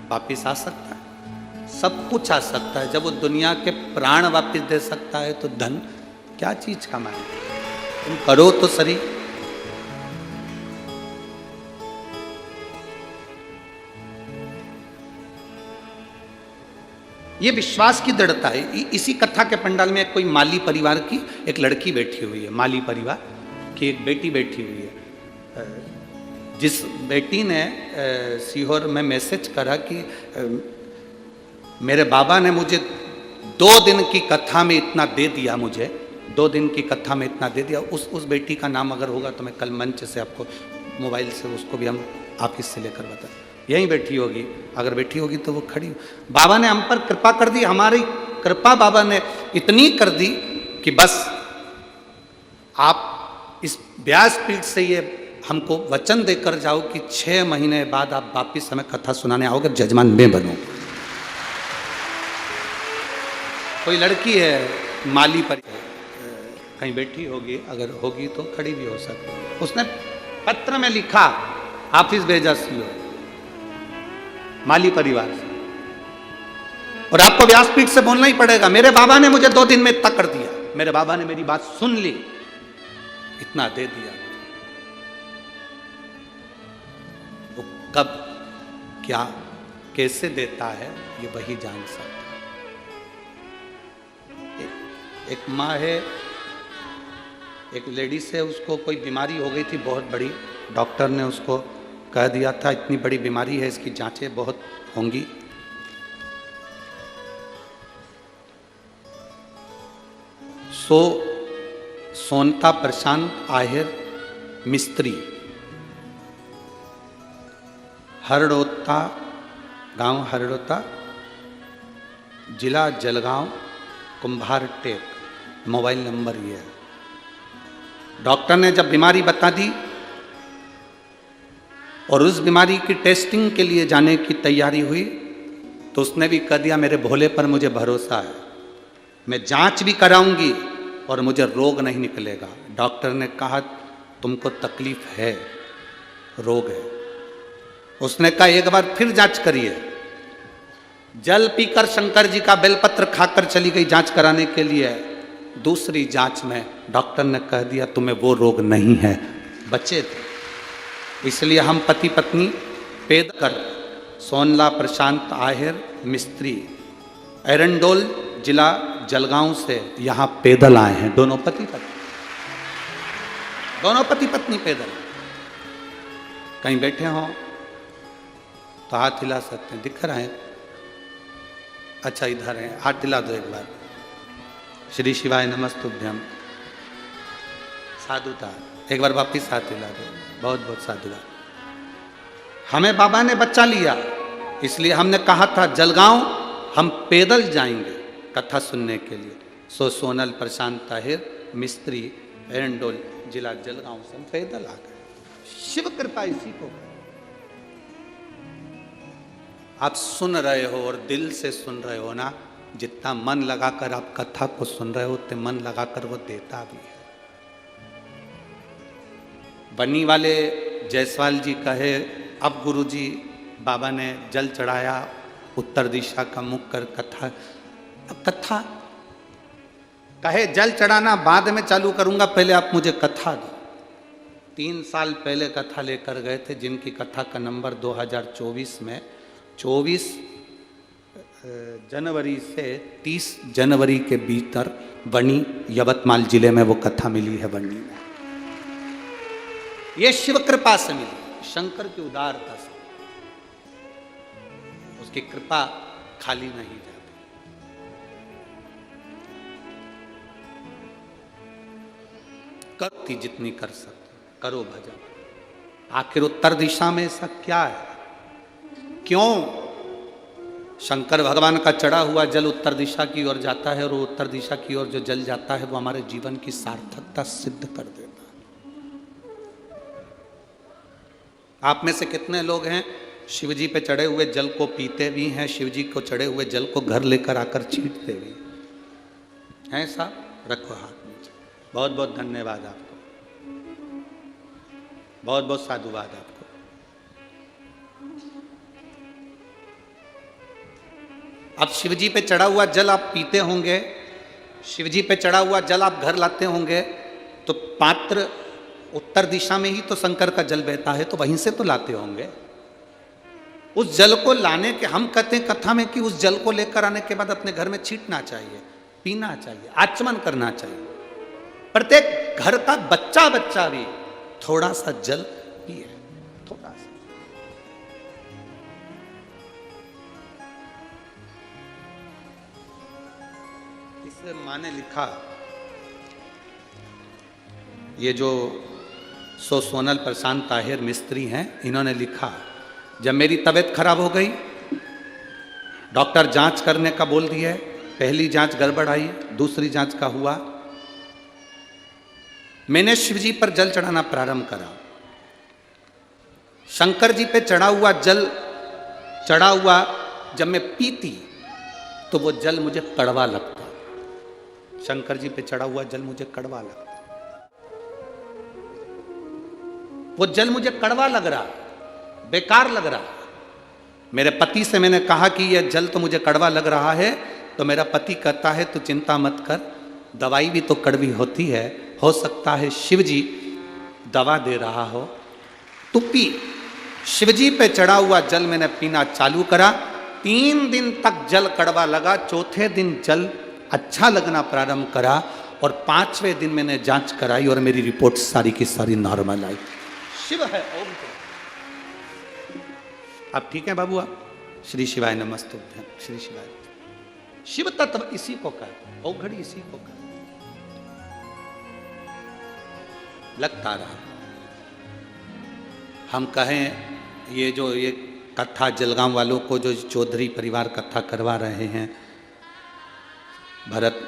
S1: वापिस आ सकता है? सब कुछ आ सकता है। जब वो दुनिया के प्राण वापिस दे सकता है तो धन क्या चीज का माने? तुम करो तो सही। ये विश्वास की दृढ़ता है। इसी कथा के पंडाल में कोई माली परिवार की एक लड़की बैठी हुई है, माली परिवार की एक बेटी बैठी हुई है, जिस बेटी ने सीहोर में मैसेज करा कि मेरे बाबा ने मुझे 2 दिन की कथा में इतना दे दिया, मुझे 2 दिन की कथा में इतना दे दिया। उस बेटी का नाम अगर होगा तो मैं कल मंच से आपको मोबाइल से उसको भी हम ऑफिस से लेकर बता, यहीं बैठी होगी, अगर बैठी होगी तो वो खड़ी। बाबा ने हम पर कृपा कर दी, हमारी कृपा बाबा ने इतनी कर दी कि बस आप इस व्यासपीठ से ये हमको वचन देकर जाओ कि 6 महीने बाद आप वापिस हमें कथा सुनाने आओगे, जजमान मैं बनूं। कोई लड़की है माली पर कहीं बैठी होगी, अगर होगी तो खड़ी भी हो सकती। उसने पत्र में लिखा, ऑफिस भेजा सीओ माली परिवार से, और आपको व्यासपीठ से बोलना ही पड़ेगा, मेरे बाबा ने मुझे 2 दिन में इतना कर दिया, मेरे बाबा ने मेरी बात सुन ली, इतना दे दिया। वो कब, क्या, कैसे देता है ये वही जान सकता है। एक माँ है, एक लेडीज है, उसको कोई बीमारी हो गई थी बहुत बड़ी, डॉक्टर ने उसको कह दिया था इतनी बड़ी बीमारी है, इसकी जांचें बहुत होंगी। सोनता प्रशांत आहिर मिस्त्री, हरड़ोता गांव, हरड़ोता जिला जलगांव, कुंभार टेक, मोबाइल नंबर ये है। डॉक्टर ने जब बीमारी बता दी और उस बीमारी की टेस्टिंग के लिए जाने की तैयारी हुई, तो उसने भी कह दिया मेरे भोले पर मुझे भरोसा है, मैं जांच भी कराऊंगी और मुझे रोग नहीं निकलेगा। डॉक्टर ने कहा तुमको तकलीफ है, रोग है। उसने कहा एक बार फिर जांच करिए। जल पीकर शंकर जी का बेलपत्र खाकर चली गई जांच कराने के लिए। दूसरी जांच में डॉक्टर ने कह दिया तुम्हें वो रोग नहीं है, बच्चे थे। इसलिए हम पति पत्नी पेद कर सोनला प्रशांत आहिर मिस्त्री, एरंडोल जिला जलगांव से यहाँ पैदल आए हैं, दोनों पति पत्नी पैदल। कहीं बैठे हों तो हाथ हिला सकते हैं, दिख रहा है? अच्छा इधर है, हाथ हिला दो एक बार। श्री शिवाय नमस्तुभ्यम। साधुता, एक बार वापिस हाथ हिला दो, बहुत बहुत साधुवाद। हमें बाबा ने बच्चा लिया, इसलिए हमने कहा था जलगांव हम पैदल जाएंगे कथा सुनने के लिए। सोनल प्रशांत ताहिर मिस्त्री, एरंडोल जिला जलगांव से हम पैदल आ गए। शिव कृपा इसी को। आप सुन रहे हो और दिल से सुन रहे हो ना, जितना मन लगाकर आप कथा को सुन रहे हो उतने मन लगाकर वो देता भी है। बनी वाले जायसवाल जी कहे अब गुरुजी बाबा ने जल चढ़ाया, उत्तर दिशा का मुख कर कथा, अब कथा कहे जल चढ़ाना बाद में चालू करूंगा, पहले आप मुझे कथा दो। 3 साल पहले कथा लेकर गए थे, जिनकी कथा का नंबर 2024 में 24 जनवरी से 30 जनवरी के भीतर बनी यवतमाल जिले में वो कथा मिली है। बनी में ये शिव कृपा से मिली, शंकर की उदारता से। उसकी कृपा खाली नहीं जाती। करती जितनी कर सकते करो भजन। आखिर उत्तर दिशा में ऐसा क्या है? क्यों शंकर भगवान का चढ़ा हुआ जल उत्तर दिशा की ओर जाता है, और वो उत्तर दिशा की ओर जो जल जाता है वो हमारे जीवन की सार्थकता सिद्ध कर देता है। आप में से कितने लोग हैं शिवजी पे चढ़े हुए जल को पीते भी हैं, शिवजी को चढ़े हुए जल को घर लेकर आकर छींटते भी हैं? साहब रखो हाथ नीचे। बहुत बहुत धन्यवाद आपको, बहुत बहुत साधुवाद आपको। अब शिवजी पे चढ़ा हुआ जल आप पीते होंगे, शिवजी पे चढ़ा हुआ जल आप घर लाते होंगे, तो पात्र उत्तर दिशा में ही तो शंकर का जल बहता है, तो वहीं से तो लाते होंगे। उस जल को लाने के, हम कहते हैं कथा में कि उस जल को लेकर आने के बाद अपने घर में छींटना चाहिए, पीना चाहिए, आचमन करना चाहिए। प्रत्येक घर का बच्चा बच्चा भी थोड़ा सा जल पिए, थोड़ा सा। इसे माँ ने लिखा, ये जो सोनल प्रशांत ताहिर मिस्त्री हैं, इन्होंने लिखा, जब मेरी तबीयत खराब हो गई, डॉक्टर जांच करने का बोल दिया, पहली जांच गड़बड़ आई, दूसरी जांच का हुआ, मैंने शिव जी पर जल चढ़ाना प्रारंभ करा। शंकर जी पे चढ़ा हुआ जल, चढ़ा हुआ जब मैं पीती तो वो जल मुझे कड़वा लगता। शंकर जी पे चढ़ा हुआ जल मुझे कड़वा लगता, वो जल मुझे कड़वा लग रहा, बेकार लग रहा। मेरे पति से मैंने कहा कि यह जल तो मुझे कड़वा लग रहा है, तो मेरा पति कहता है तू चिंता मत कर, दवाई भी तो कड़वी होती है, हो सकता है शिव जी दवा दे रहा हो, तू पी। शिव जी पे चढ़ा हुआ जल मैंने पीना चालू करा, 3 दिन तक जल कड़वा लगा, चौथे दिन जल अच्छा लगना प्रारंभ करा, और 5वें दिन मैंने जांच कराई और मेरी रिपोर्ट सारी की सारी नॉर्मल आई। शिव है, ओम। आप ठीक है बाबू? आप श्री शिवाय नमस्तुभ्यं, श्री शिवाय। शिव तत्व इसी को कहते, औघड़ी इसी को कहते। लगता रहा हम कहें, ये जो ये कथा जलगांव वालों को जो चौधरी परिवार कथा करवा रहे हैं, भरत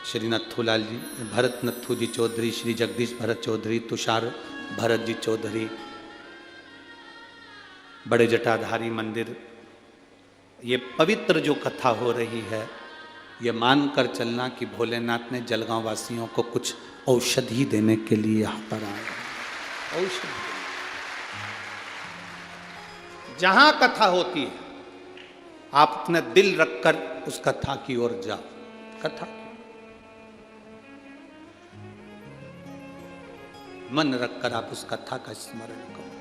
S1: श्री नथुलाल जी, भरत नथु जी चौधरी, श्री जगदीश भरत चौधरी, तुषार भरत जी चौधरी, बड़े जटाधारी मंदिर, ये पवित्र जो कथा हो रही है, ये मानकर चलना कि भोलेनाथ ने जलगांव वासियों को कुछ औषधि देने के लिए यहाँ पर आया। औषधि जहां कथा होती है, आप अपना दिल रखकर उस कथा की ओर जाओ। कथा मन रखकर आप उस कथा का स्मरण करो।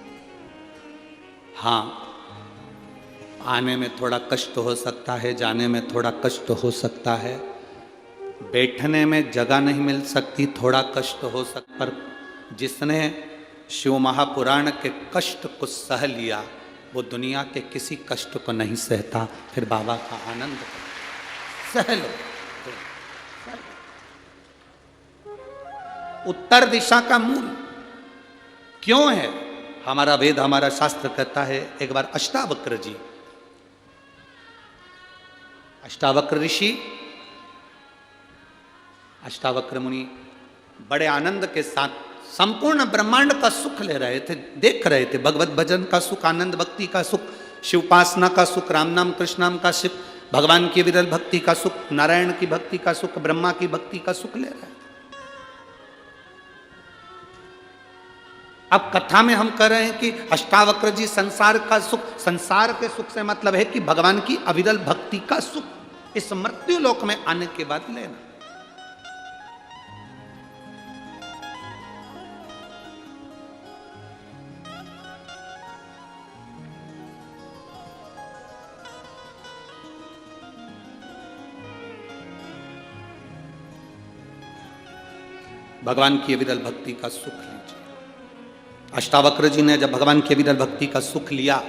S1: हाँ, आने में थोड़ा कष्ट हो सकता है, जाने में थोड़ा कष्ट हो सकता है, बैठने में जगह नहीं मिल सकती, थोड़ा कष्ट हो सकता, पर जिसने शिव महापुराण के कष्ट को सह लिया, वो दुनिया के किसी कष्ट को नहीं सहता। फिर बाबा का आनंद सह लो। उत्तर दिशा का मूल क्यों है? हमारा वेद, हमारा शास्त्र कहता है, एक बार अष्टावक्र जी, अष्टावक्र ऋषि, अष्टावक्र मुनि बड़े आनंद के साथ संपूर्ण ब्रह्मांड का सुख ले रहे थे, देख रहे थे। भगवत भजन का सुख, आनंद भक्ति का सुख, शिवपासना का सुख, राम नाम कृष्ण नाम का सुख, भगवान की विरल भक्ति का सुख, नारायण की भक्ति का सुख, ब्रह्मा की भक्ति का सुख ले रहे हैं। अब कथा में हम कह रहे हैं कि अष्टावक्र जी संसार का सुख, संसार के सुख से मतलब है कि भगवान की अविरल भक्ति का सुख इस मृत्यु लोक में आने के बाद लेना। भगवान की अविरल भक्ति का सुख लीजिए। अष्टावक्र जी ने जब भगवान की अविरल भक्ति का सुख लिया,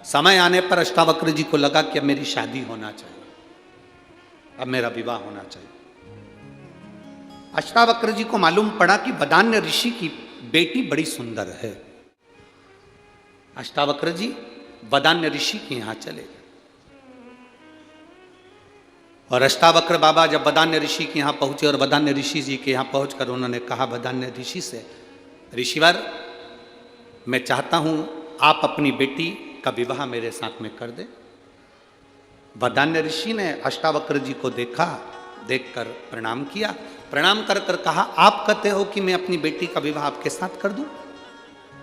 S1: समय आने पर अष्टावक्र जी को लगा कि अब मेरी शादी होना चाहिए, अब मेरा विवाह होना चाहिए। अष्टावक्र जी को मालूम पड़ा कि वदान्य ऋषि की बेटी बड़ी सुंदर है। अष्टावक्र जी वदान्य ऋषि के यहां चले गए, और अष्टावक्र बाबा जब वदान्य ऋषि के यहाँ पहुँचे और वदान्य ऋषि जी के यहाँ पहुँचकर उन्होंने कहा वदान्य ऋषि से, ऋषिवर, मैं चाहता हूँ आप अपनी बेटी का विवाह मेरे साथ में कर दें। वदान्य ऋषि ने अष्टावक्र जी को देखा, देखकर प्रणाम किया, प्रणाम कर कर कहा, आप कहते हो कि मैं अपनी बेटी का विवाह आपके साथ कर दूं?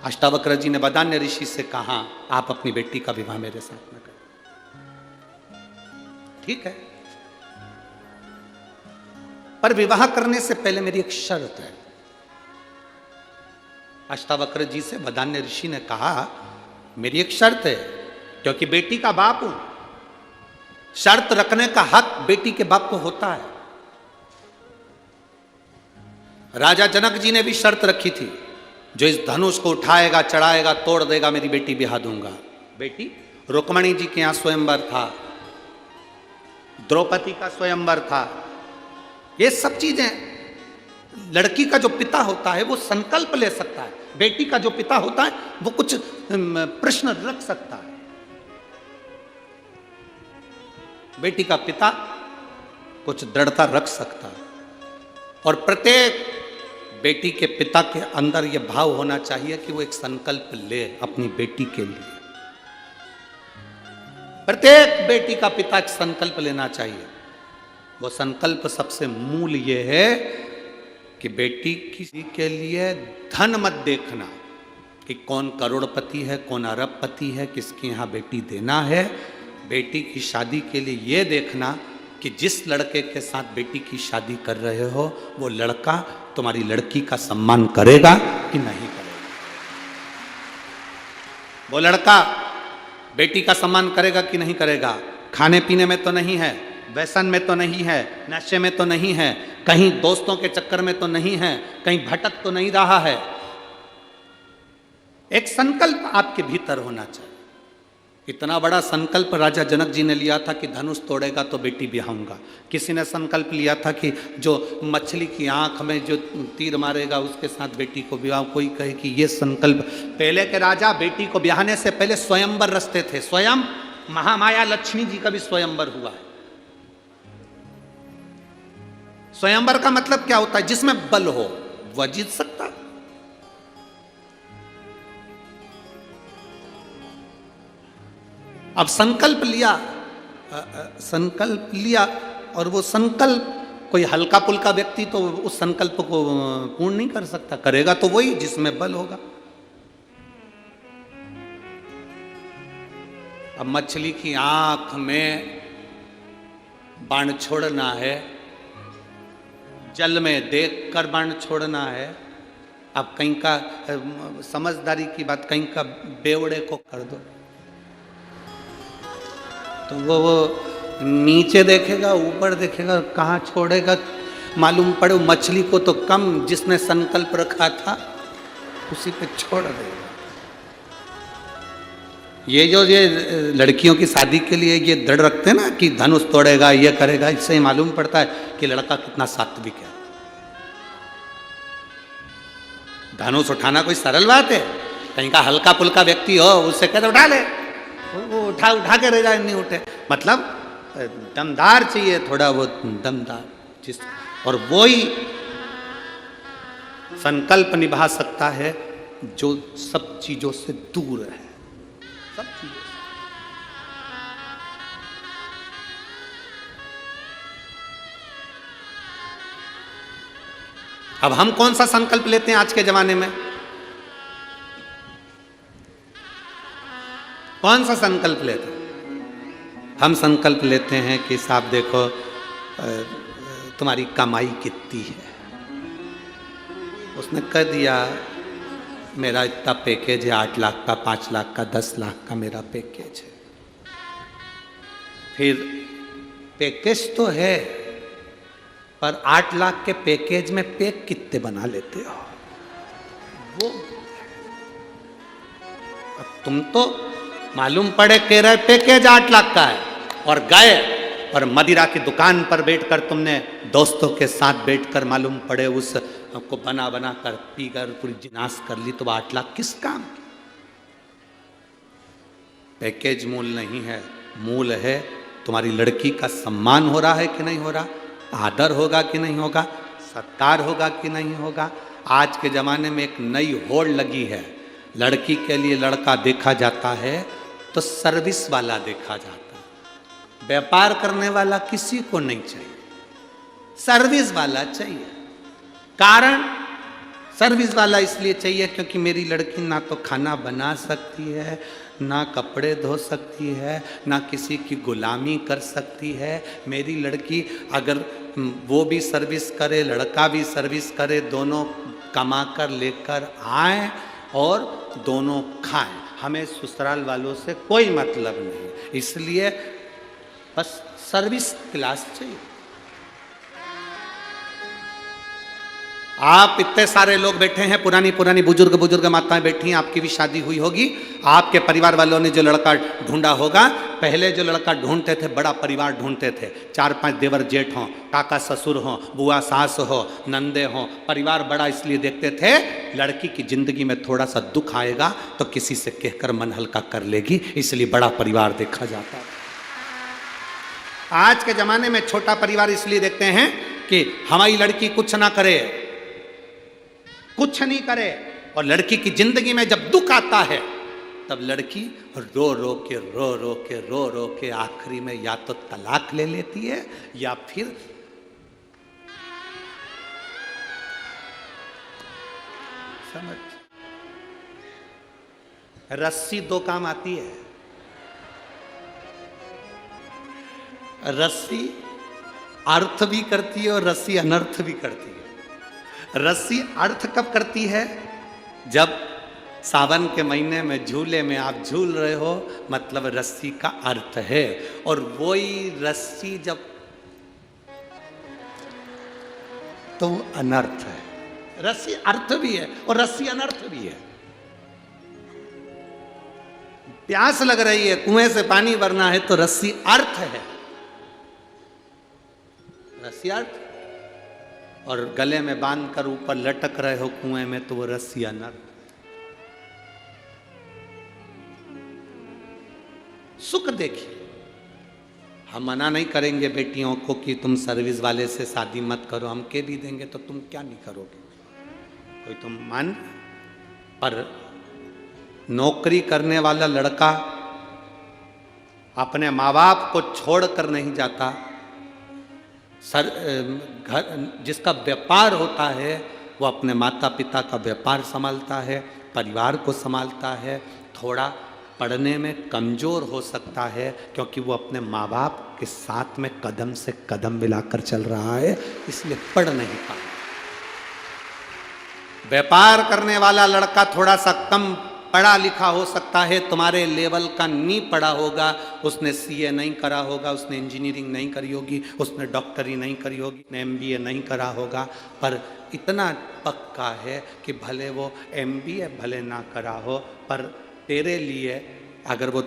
S1: अष्टावक्र जी ने वदान्य ऋषि से कहा, आप अपनी बेटी का विवाह मेरे साथ में कर। ठीक है, पर विवाह करने से पहले मेरी एक शर्त है। अष्टावक्र जी से वदान्य ऋषि ने कहा, मेरी एक शर्त है क्योंकि बेटी का बाप हूं, शर्त रखने का हक बेटी के बाप को होता है। राजा जनक जी ने भी शर्त रखी थी, जो इस धनुष को उठाएगा, चढ़ाएगा, तोड़ देगा, मेरी बेटी ब्याह दूंगा। बेटी रुक्मणी जी के यहां स्वयंवर था, द्रौपदी का स्वयंवर था। ये सब चीजें लड़की का जो पिता होता है वो संकल्प ले सकता है, बेटी का जो पिता होता है वो कुछ प्रश्न रख सकता है। बेटी का पिता कुछ दृढ़ता रख सकता है, और प्रत्येक बेटी के पिता के अंदर यह भाव होना चाहिए कि वो एक संकल्प ले अपनी बेटी के लिए। प्रत्येक बेटी का पिता एक संकल्प लेना चाहिए। वो संकल्प सबसे मूल ये है कि बेटी किसी के लिए धन मत देखना कि कौन करोड़पति है, कौन अरबपति है, किसके यहाँ बेटी देना है। बेटी की शादी के लिए ये देखना कि जिस लड़के के साथ बेटी की शादी कर रहे हो वो लड़का तुम्हारी लड़की का सम्मान करेगा कि नहीं करेगा। वो लड़का बेटी का सम्मान करेगा कि नहीं करेगा। खाने पीने में तो नहीं है, व्यसन में तो नहीं है, नशे में तो नहीं है, कहीं दोस्तों के चक्कर में तो नहीं है, कहीं भटक तो नहीं रहा है। एक संकल्प आपके भीतर होना चाहिए। इतना बड़ा संकल्प राजा जनक जी ने लिया था कि धनुष तोड़ेगा तो बेटी ब्याहूंगा। किसी ने संकल्प लिया था कि जो मछली की आंख में जो तीर मारेगा उसके साथ बेटी को ब्याह। कोई कहे कि ये संकल्प, पहले के राजा बेटी को ब्याहने से पहले स्वयंवर रचते थे। स्वयं महामाया लक्ष्मी जी का भी स्वयंवर हुआ है। स्वयंवर का मतलब क्या होता है? जिसमें बल हो वह जीत सकता है। अब संकल्प लिया और वो संकल्प कोई हल्का पुल्का व्यक्ति तो उस संकल्प को पूर्ण नहीं कर सकता। करेगा तो वही जिसमें बल होगा। अब मछली की आंख में बाण छोड़ना है, जल में देखकर बाण छोड़ना है। अब कहीं का समझदारी की बात, कहीं का बेवड़े को कर दो तो वो नीचे देखेगा, ऊपर देखेगा, कहाँ छोड़ेगा मालूम पड़े। मछली को तो कम जिसने संकल्प रखा था उसी पे छोड़ देगा। ये लड़कियों की शादी के लिए ये दृढ़ रखते हैं ना कि धनुष तोड़ेगा, ये करेगा, इससे ही मालूम पड़ता है कि लड़का कितना सात्विक है। धनुष उठाना कोई सरल बात है? कहीं का हल्का पुल्का व्यक्ति हो उससे कहते उठा ले, वो उठा के रह जाए, नहीं उठे। मतलब दमदार चाहिए, थोड़ा वो दमदार जिस, और वो ही संकल्प निभा सकता है जो सब चीजों से दूर है। सब चीजों से। अब हम कौन सा संकल्प लेते हैं आज के जमाने में? कौन सा संकल्प लेते हैं? हम संकल्प लेते हैं कि साहब देखो तुम्हारी कमाई कितनी है। उसने कह दिया मेरा इतना पैकेज है, 8 लाख का, 5 लाख का, 10 लाख का मेरा पैकेज है। फिर पैकेज तो है पर 8 लाख के पैकेज में पैक कितने बना लेते हो? वो अब तुम तो मालूम पड़े कह रहे पैकेज 8 लाख का है और गए और मदिरा की दुकान पर बैठकर तुमने दोस्तों के साथ बैठकर मालूम पड़े उस को बना बना कर पीकर पूरी जिनास कर ली, तो 8 लाख किस काम की? पैकेज मूल नहीं है, मूल है तुम्हारी लड़की का सम्मान हो रहा है कि नहीं हो रहा, आदर होगा कि नहीं होगा, सत्कार होगा कि नहीं होगा। आज के ज़माने में एक नई होड़ लगी है, लड़की के लिए लड़का देखा जाता है तो सर्विस वाला देखा जाता है। व्यापार करने वाला किसी को नहीं चाहिए, सर्विस वाला चाहिए। कारण सर्विस वाला इसलिए चाहिए क्योंकि मेरी लड़की ना तो खाना बना सकती है, ना कपड़े धो सकती है, ना किसी की गुलामी कर सकती है। मेरी लड़की अगर वो भी सर्विस करे, लड़का भी सर्विस करे, दोनों कमा कर लेकर आए और दोनों खाएं। हमें ससुराल वालों से कोई मतलब नहीं, इसलिए बस सर्विस क्लास चाहिए। आप इतने सारे लोग बैठे हैं, पुरानी पुरानी बुजुर्ग माताएं बैठी हैं, आपकी भी शादी हुई होगी, आपके परिवार वालों ने जो लड़का ढूंढा होगा, पहले जो लड़का ढूंढते थे बड़ा परिवार ढूंढते थे, 4-5 देवर जेठ हों, काका ससुर हों, बुआ सास हो, नंदे हों, परिवार बड़ा इसलिए देखते थे लड़की की जिंदगी में थोड़ा सा दुख आएगा तो किसी से कहकर मन हल्का कर लेगी, इसलिए बड़ा परिवार देखा जाता है। आज के जमाने में छोटा परिवार इसलिए देखते हैं कि हमारी लड़की कुछ ना करे, कुछ नहीं करे, और लड़की की जिंदगी में जब दुख आता है तब लड़की रो रो के आखिरी में या तो तलाक ले लेती है या फिर समझ, रस्सी दो काम आती है। रस्सी अर्थ भी करती है और रस्सी अनर्थ भी करती है। रस्सी अर्थ कब करती है? जब सावन के महीने में झूले में आप झूल रहे हो, मतलब रस्सी का अर्थ है, और वही रस्सी जब, तो अनर्थ है। रस्सी अर्थ भी है और रस्सी अनर्थ भी है। प्यास लग रही है, कुएं से पानी भरना है, तो रस्सी अर्थ है, रस्सी अर्थ, और गले में बांध कर ऊपर लटक रहे हो कुएं में, तो वो रस्सी अनर्थ। सुख देखिए, हम मना नहीं करेंगे बेटियों को कि तुम सर्विस वाले से शादी मत करो, हम के भी देंगे तो तुम क्या नहीं करोगे, कोई तुम मान, पर नौकरी करने वाला लड़का अपने माँ बाप को छोड़कर नहीं जाता। घर जिसका व्यापार होता है वो अपने माता पिता का व्यापार संभालता है, परिवार को संभालता है, थोड़ा पढ़ने में कमज़ोर हो सकता है क्योंकि वो अपने माँ बाप के साथ में कदम से कदम मिलाकर चल रहा है, इसलिए पढ़ नहीं पाता। व्यापार करने वाला लड़का थोड़ा सा कम पढ़ा लिखा हो सकता है, तुम्हारे लेवल का नहीं पढ़ा होगा, उसने सीए नहीं करा होगा, उसने इंजीनियरिंग नहीं करी होगी, उसने डॉक्टरी नहीं करी होगी, उसने एमबीए नहीं करा होगा, पर इतना पक्का है कि भले वो एमबीए भले ना करा हो, पर तेरे लिए अगर वो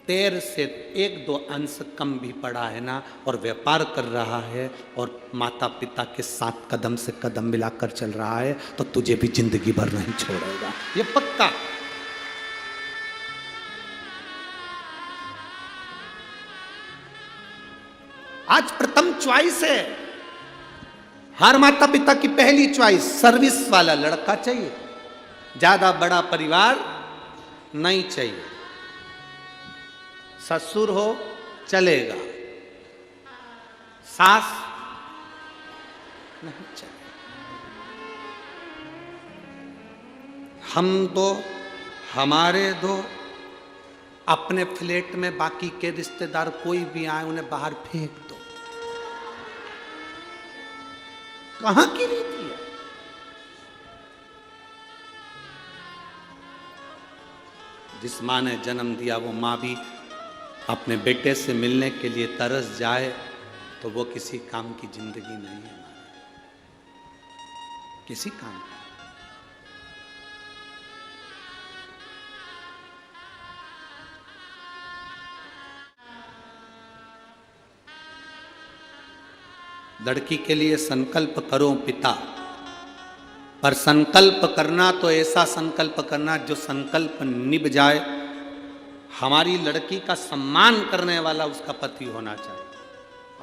S1: तेरे से 1-2 अंश कम भी पढ़ा है ना, और व्यापार कर रहा है और माता पिता के साथ कदम से कदम मिलाकर चल रहा है, तो तुझे भी जिंदगी भर नहीं छोड़ेगा, ये पक्का। आज प्रथम चॉइस है, हर माता पिता की पहली चॉइस सर्विस वाला लड़का चाहिए, ज्यादा बड़ा परिवार नहीं चाहिए। ससुर हो चलेगा, सास नहीं चलेगा। हम दो, हमारे दो, अपने फ्लैट में बाकी के रिश्तेदार कोई भी आए उन्हें बाहर फेंक दो, कहां की रीति है? जिस माँ ने जन्म दिया वो माँ भी अपने बेटे से मिलने के लिए तरस जाए तो वो किसी काम की जिंदगी नहीं है, किसी काम की। लड़की के लिए संकल्प करो पिता, पर संकल्प करना तो ऐसा संकल्प करना जो संकल्प निभ जाए। हमारी लड़की का सम्मान करने वाला उसका पति होना चाहिए,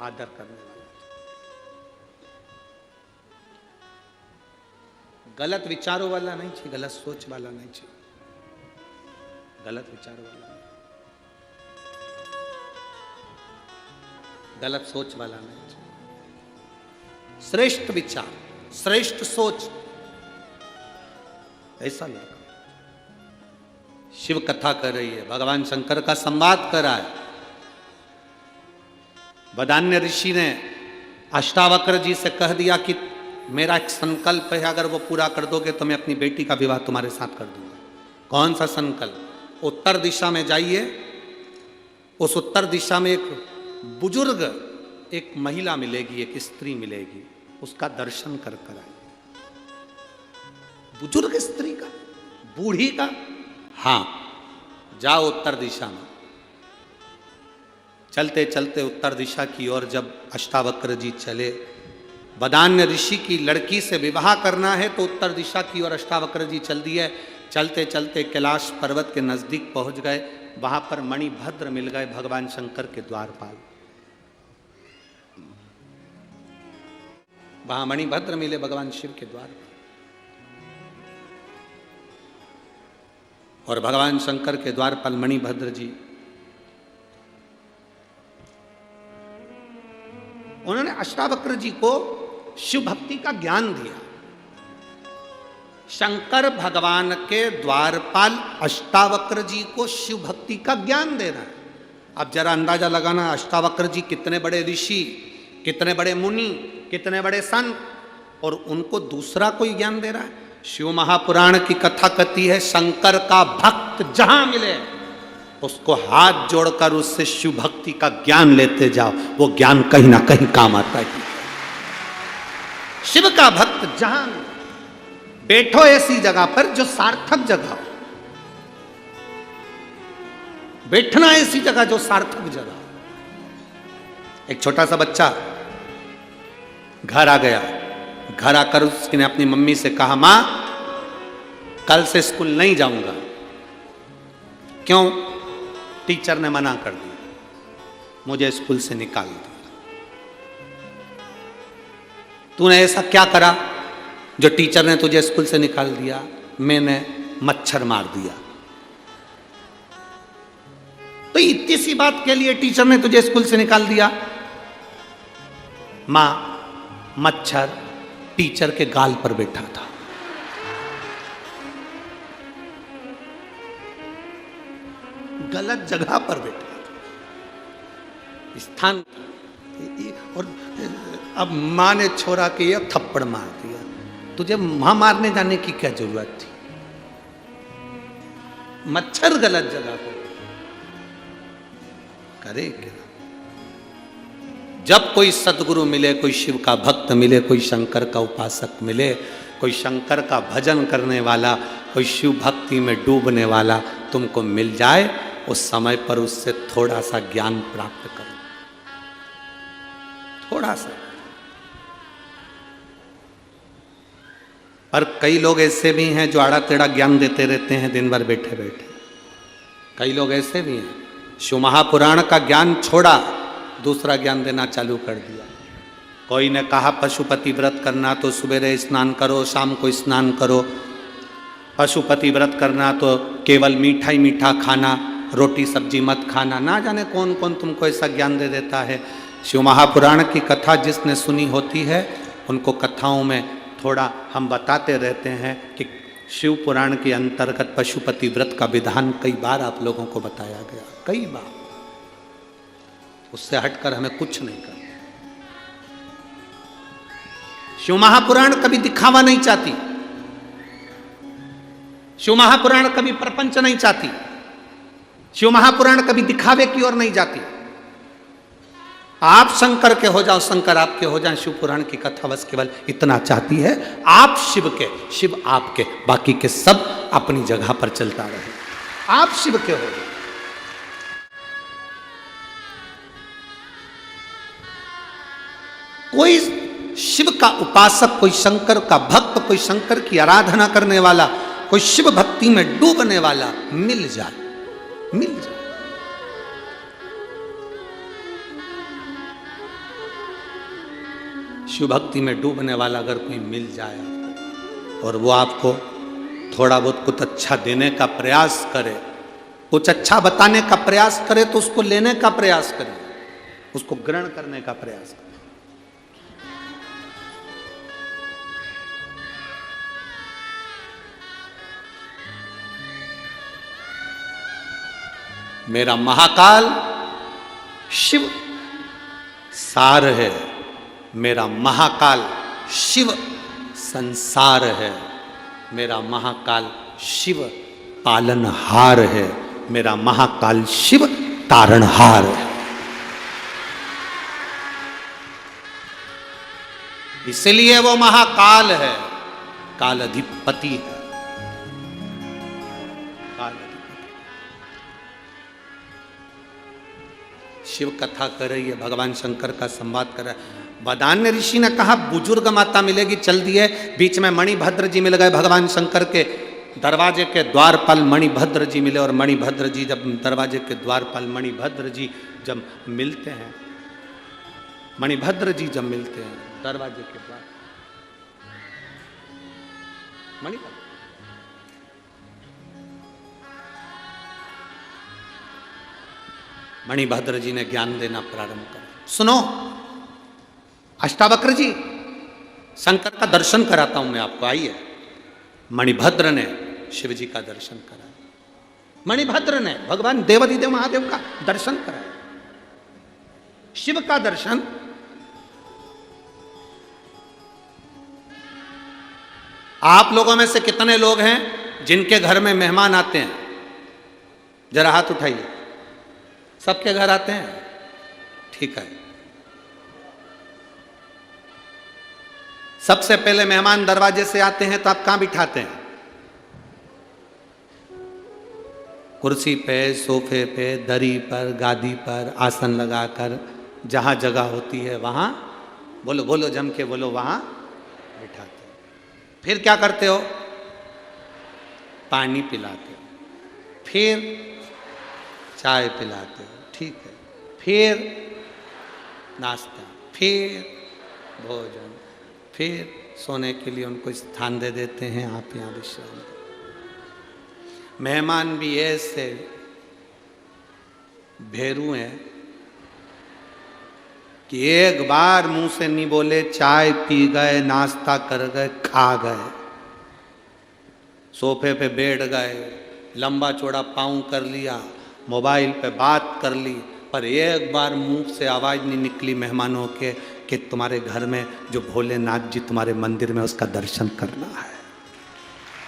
S1: आदर करने वाला। गलत विचारों वाला नहीं चाहिए, गलत सोच वाला नहीं चाहिए, गलत विचारों वाला नहीं, गलत सोच वाला नहीं चाहिए। श्रेष्ठ विचार, श्रेष्ठ सोच, ऐसा लड़का। शिव कथा कर रही है, भगवान शंकर का संवाद कर रहा है। वदान्य ऋषि ने अष्टावक्र जी से कह दिया कि मेरा एक संकल्प है, अगर वो पूरा कर दोगे तो मैं अपनी बेटी का विवाह तुम्हारे साथ कर दूंगा। कौन सा संकल्प? उत्तर दिशा में जाइए, उस उत्तर दिशा में एक बुजुर्ग, एक महिला मिलेगी, एक स्त्री मिलेगी, उसका दर्शन कर कर आए। बुजुर्ग स्त्री का, बूढ़ी का, हाँ, जाओ उत्तर दिशा में। चलते चलते उत्तर दिशा की ओर जब अष्टावक्र जी चले, वदान्य ऋषि की लड़की से विवाह करना है तो उत्तर दिशा की ओर अष्टावक्र जी चल दिए। चलते चलते कैलाश पर्वत के नजदीक पहुंच गए, वहां पर मणिभद्र मिल गए, भगवान शंकर के द्वारपाल। वहां मणिभद्र मिले भगवान शिव के द्वार पर, और भगवान शंकर के द्वारपाल मणिभद्र जी, उन्होंने अष्टावक्र जी को शिव भक्ति का ज्ञान दिया। शंकर भगवान के द्वारपाल अष्टावक्र जी को शिव भक्ति का ज्ञान दे रहा है। अब जरा अंदाजा लगाना, अष्टावक्र जी कितने बड़े ऋषि, कितने बड़े मुनि, कितने बड़े संत, और उनको दूसरा कोई ज्ञान दे रहा है। शिव महापुराण की कथा कहती है, शंकर का भक्त जहां मिले उसको हाथ जोड़कर उससे शिव भक्ति का ज्ञान लेते जाओ, वो ज्ञान कहीं ना कहीं काम आता है। शिव का भक्त जहां बैठो ऐसी जगह पर जो सार्थक जगह हो, बैठना ऐसी जगह जो सार्थक जगह। एक छोटा सा बच्चा घर आ गया, घर आकर उसने अपनी मम्मी से कहा, मां कल से स्कूल नहीं जाऊंगा। क्यों? टीचर ने मना कर दिया, मुझे स्कूल से निकाल दिया। तूने ऐसा क्या करा जो टीचर ने तुझे स्कूल से निकाल दिया? मैंने मच्छर मार दिया। तो इतनी सी बात के लिए टीचर ने तुझे स्कूल से निकाल दिया? मां, मच्छर टीचर के गाल पर बैठा था। गलत जगह पर बैठा था, स्थान। और अब मां ने छोरा के एक थप्पड़ मार दिया। तुझे मां मारने जाने की क्या जरूरत थी? मच्छर गलत जगह पर करे क्या? जब कोई सदगुरु मिले, कोई शिव का भक्त मिले, कोई शंकर का उपासक मिले, कोई शंकर का भजन करने वाला, कोई शिव भक्ति में डूबने वाला तुमको मिल जाए, उस समय पर उससे थोड़ा सा ज्ञान प्राप्त करो, थोड़ा सा। और कई लोग ऐसे भी हैं जो आड़ा टेढ़ा ज्ञान देते रहते हैं दिन भर बैठे बैठे। कई लोग ऐसे भी हैं, शिव महापुराण का ज्ञान छोड़ा, दूसरा ज्ञान देना चालू कर दिया। कोई ने कहा पशुपति व्रत करना तो सुबह स्नान करो, शाम को स्नान करो। पशुपति व्रत करना तो केवल मीठा ही मीठा खाना, रोटी सब्जी मत खाना। ना जाने कौन कौन तुमको ऐसा ज्ञान दे देता है। शिव महापुराण की कथा जिसने सुनी होती है, उनको कथाओं में थोड़ा हम बताते रहते हैं कि शिव पुराण के अंतर्गत पशुपति व्रत का विधान कई बार आप लोगों को बताया गया, कई बार। उससे हटकर हमें कुछ नहीं करना। शिव महापुराण कभी दिखावा नहीं चाहती, शिव महापुराण कभी प्रपंच नहीं चाहती, शिव महापुराण कभी दिखावे की ओर नहीं जाती। आप शंकर के हो जाओ, शंकर आपके हो जाए, शिव पुराण की कथा बस केवल इतना चाहती है, आप शिव के, शिव आपके, बाकी के सब अपनी जगह पर चलता रहे। आप शिव के हो जाओ। कोई शिव का उपासक, कोई शंकर का भक्त, कोई शंकर की आराधना करने वाला, कोई शिव भक्ति में डूबने वाला मिल जाए, मिल जाए। शिव भक्ति में डूबने वाला अगर कोई मिल जाए और वो आपको थोड़ा बहुत कुछ अच्छा देने का प्रयास करे, कुछ अच्छा बताने का प्रयास करे, तो उसको लेने का प्रयास करें, उसको ग्रहण करने का प्रयास करें। मेरा महाकाल शिव सार है, मेरा महाकाल शिव संसार है, मेरा महाकाल शिव पालनहार है, मेरा महाकाल शिव तारणहार है। इसलिए वो महाकाल है, काल अधिपति है, काल अधिपति। शिव कथा कर रही है, भगवान शंकर का संवाद कर रहा है। बदान्य ऋषि ने कहा बुजुर्ग माता मिलेगी, चल दिए। बीच में मणिभद्र जी मिल गए, भगवान शंकर के दरवाजे के द्वारपाल मणिभद्र जी मिले। और मणिभद्र जी जब दरवाजे के द्वारपाल मणिभद्र जी जब मिलते हैं, मणिभद्र जी जब मिलते हैं दरवाजे के द्वार, मणिभद्र मणिभद्र जी ने ज्ञान देना प्रारंभ कर, सुनो अष्टावक्र जी, शंकर का दर्शन कराता हूं मैं आपको, आइए। मणिभद्र ने शिव जी का दर्शन कराया, मणिभद्र ने भगवान देवाधिदेव महादेव का दर्शन कराया। शिव का दर्शन आप लोगों में से कितने लोग हैं जिनके घर में मेहमान आते हैं? जरा हाथ उठाइए। सबके घर आते हैं? ठीक है। सबसे पहले मेहमान दरवाजे से आते हैं तो आप कहां बिठाते हैं? कुर्सी पे, सोफे पे, दरी पर, गादी पर, आसन लगाकर, जहां जगह होती है वहां, बोलो बोलो जम के बोलो, वहां बिठाते हो। फिर क्या करते हो? पानी पिलाते हो, फिर चाय पिलाते हो, ठीक है, फिर नाश्ता, फिर भोजन, फिर सोने के लिए उनको स्थान दे देते हैं, आप यहाँ विश्राम करो। मेहमान भी ऐसे भेरू हैं कि एक बार मुंह से नहीं बोले, चाय पी गए, नाश्ता कर गए, खा गए, सोफे पे बैठ गए, लंबा चौड़ा पाँव कर लिया, मोबाइल पे बात कर ली, पर एक बार मुंह से आवाज नहीं निकली मेहमानों के कि तुम्हारे घर में जो भोलेनाथ जी तुम्हारे मंदिर में, उसका दर्शन करना है,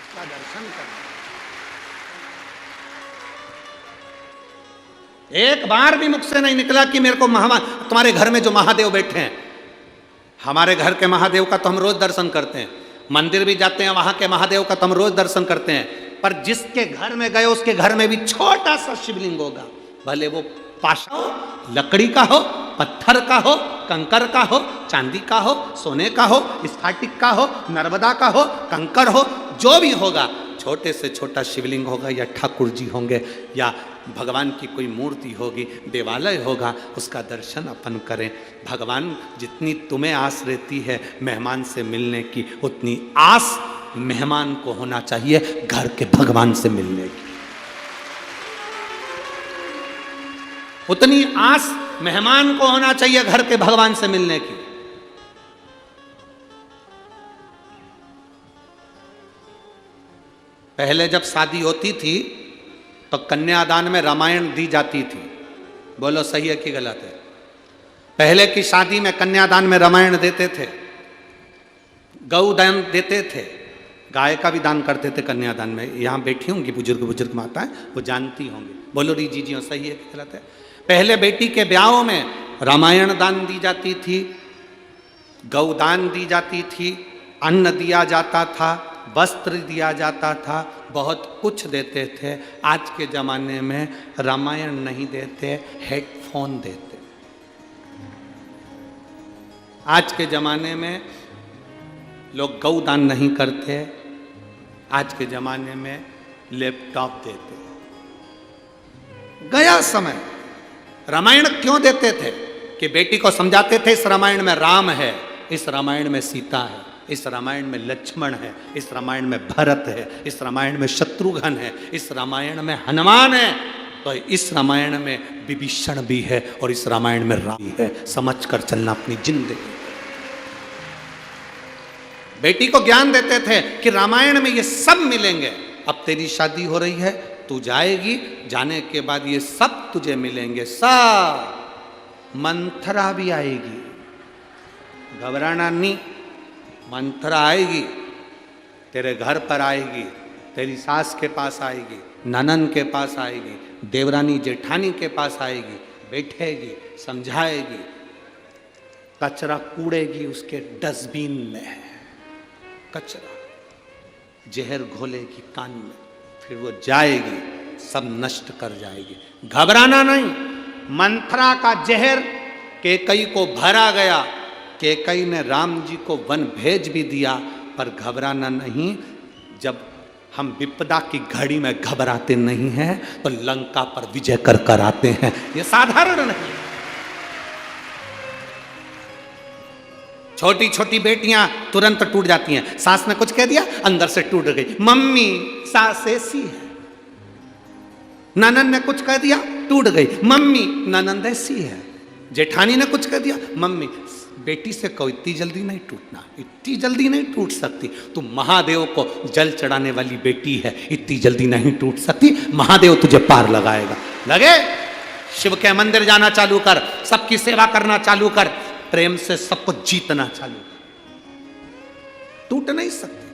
S1: उसका दर्शन करना। एक बार भी मुख से नहीं निकला कि मेरे को तुम्हारे घर में जो महादेव बैठे हैं, हमारे घर के महादेव का तो हम रोज दर्शन करते हैं, मंदिर भी जाते हैं, वहां के महादेव का तो हम रोज दर्शन करते हैं, पर जिसके घर में गए उसके घर में भी छोटा सा शिवलिंग होगा, भले वो पाषाण हो, लकड़ी का हो, पत्थर का हो, कंकर का हो, चांदी का हो, सोने का हो, स्फटिक का हो, नर्मदा का हो, कंकर हो, जो भी होगा, छोटे से छोटा शिवलिंग होगा, या ठाकुर जी होंगे, या भगवान की कोई मूर्ति होगी, देवालय होगा, उसका दर्शन अपन करें। भगवान जितनी तुम्हें आस रहती है मेहमान से मिलने की, उतनी आस मेहमान को होना चाहिए घर के भगवान से मिलने की। उतनी आस मेहमान को होना चाहिए घर के भगवान से मिलने की। पहले जब शादी होती थी तो कन्यादान में रामायण दी जाती थी, बोलो सही है कि गलत है? पहले की शादी में कन्यादान में रामायण देते थे, गौ दान देते थे, गाय का भी दान करते थे कन्यादान में। यहाँ बैठी होंगी बुजुर्ग माताएं, वो जानती होंगी, बोलो री जी जी सही है कि गलत है? पहले बेटी के ब्याहों में रामायण दान दी जाती थी, गौ दान दी जाती थी, अन्न दिया जाता था, वस्त्र दिया जाता था, बहुत कुछ देते थे। आज के ज़माने में रामायण नहीं देते, हेडफोन देते। आज के ज़माने में लोग गौ दान नहीं करते, आज के ज़माने में लैपटॉप देते। गया समय। रामायण क्यों देते थे? कि बेटी को समझाते थे इस रामायण में राम है, इस रामायण में सीता है, इस रामायण में लक्ष्मण है, इस रामायण में भरत है, इस रामायण में शत्रुघ्न है, इस रामायण में हनुमान है, तो इस रामायण में विभीषण भी है, और इस रामायण में राम भी है। समझकर चलना अपनी जिंदगी। बेटी को ज्ञान देते थे कि रामायण में ये सब मिलेंगे। अब तेरी शादी हो रही है, तू जाएगी, जाने के बाद ये सब तुझे मिलेंगे, सब। मंथरा भी आएगी, घबराना नहीं, मंथरा आएगी, तेरे घर पर आएगी, तेरी सास के पास आएगी, ननन के पास आएगी, देवरानी जेठानी के पास आएगी, बैठेगी, समझाएगी, कचरा कूड़ेगी उसके डस्टबिन में, कचरा जहर घोलेगी कान में, फिर वो जाएगी, सब नष्ट कर जाएगी। घबराना नहीं। मंथरा का जहर कैकई को भरा गया, कैकई ने राम जी को वन भेज भी दिया, पर घबराना नहीं। जब हम विपदा की घड़ी में घबराते नहीं हैं तो लंका पर विजय कर कर आते हैं। ये साधारण नहीं। छोटी छोटी बेटियां तुरंत टूट जाती हैं। सास ने कुछ कह दिया, अंदर से टूट गई। मम्मी सास ऐसी है। ननन ने कुछ कह दिया, टूट गई। मम्मी ननंद ऐसी है। जेठानी ने कुछ कह दिया, मम्मी। बेटी से कहो इतनी जल्दी नहीं टूटना, इतनी जल्दी नहीं टूट सकती। तू महादेव को जल चढ़ाने वाली बेटी है, इतनी जल्दी नहीं टूट सकती। महादेव तुझे पार लगाएगा। लगे? शिव के मंदिर जाना चालू कर, सबकी सेवा करना चालू कर, प्रेम से सबको जीतना चालू कर, टूट नहीं सकती।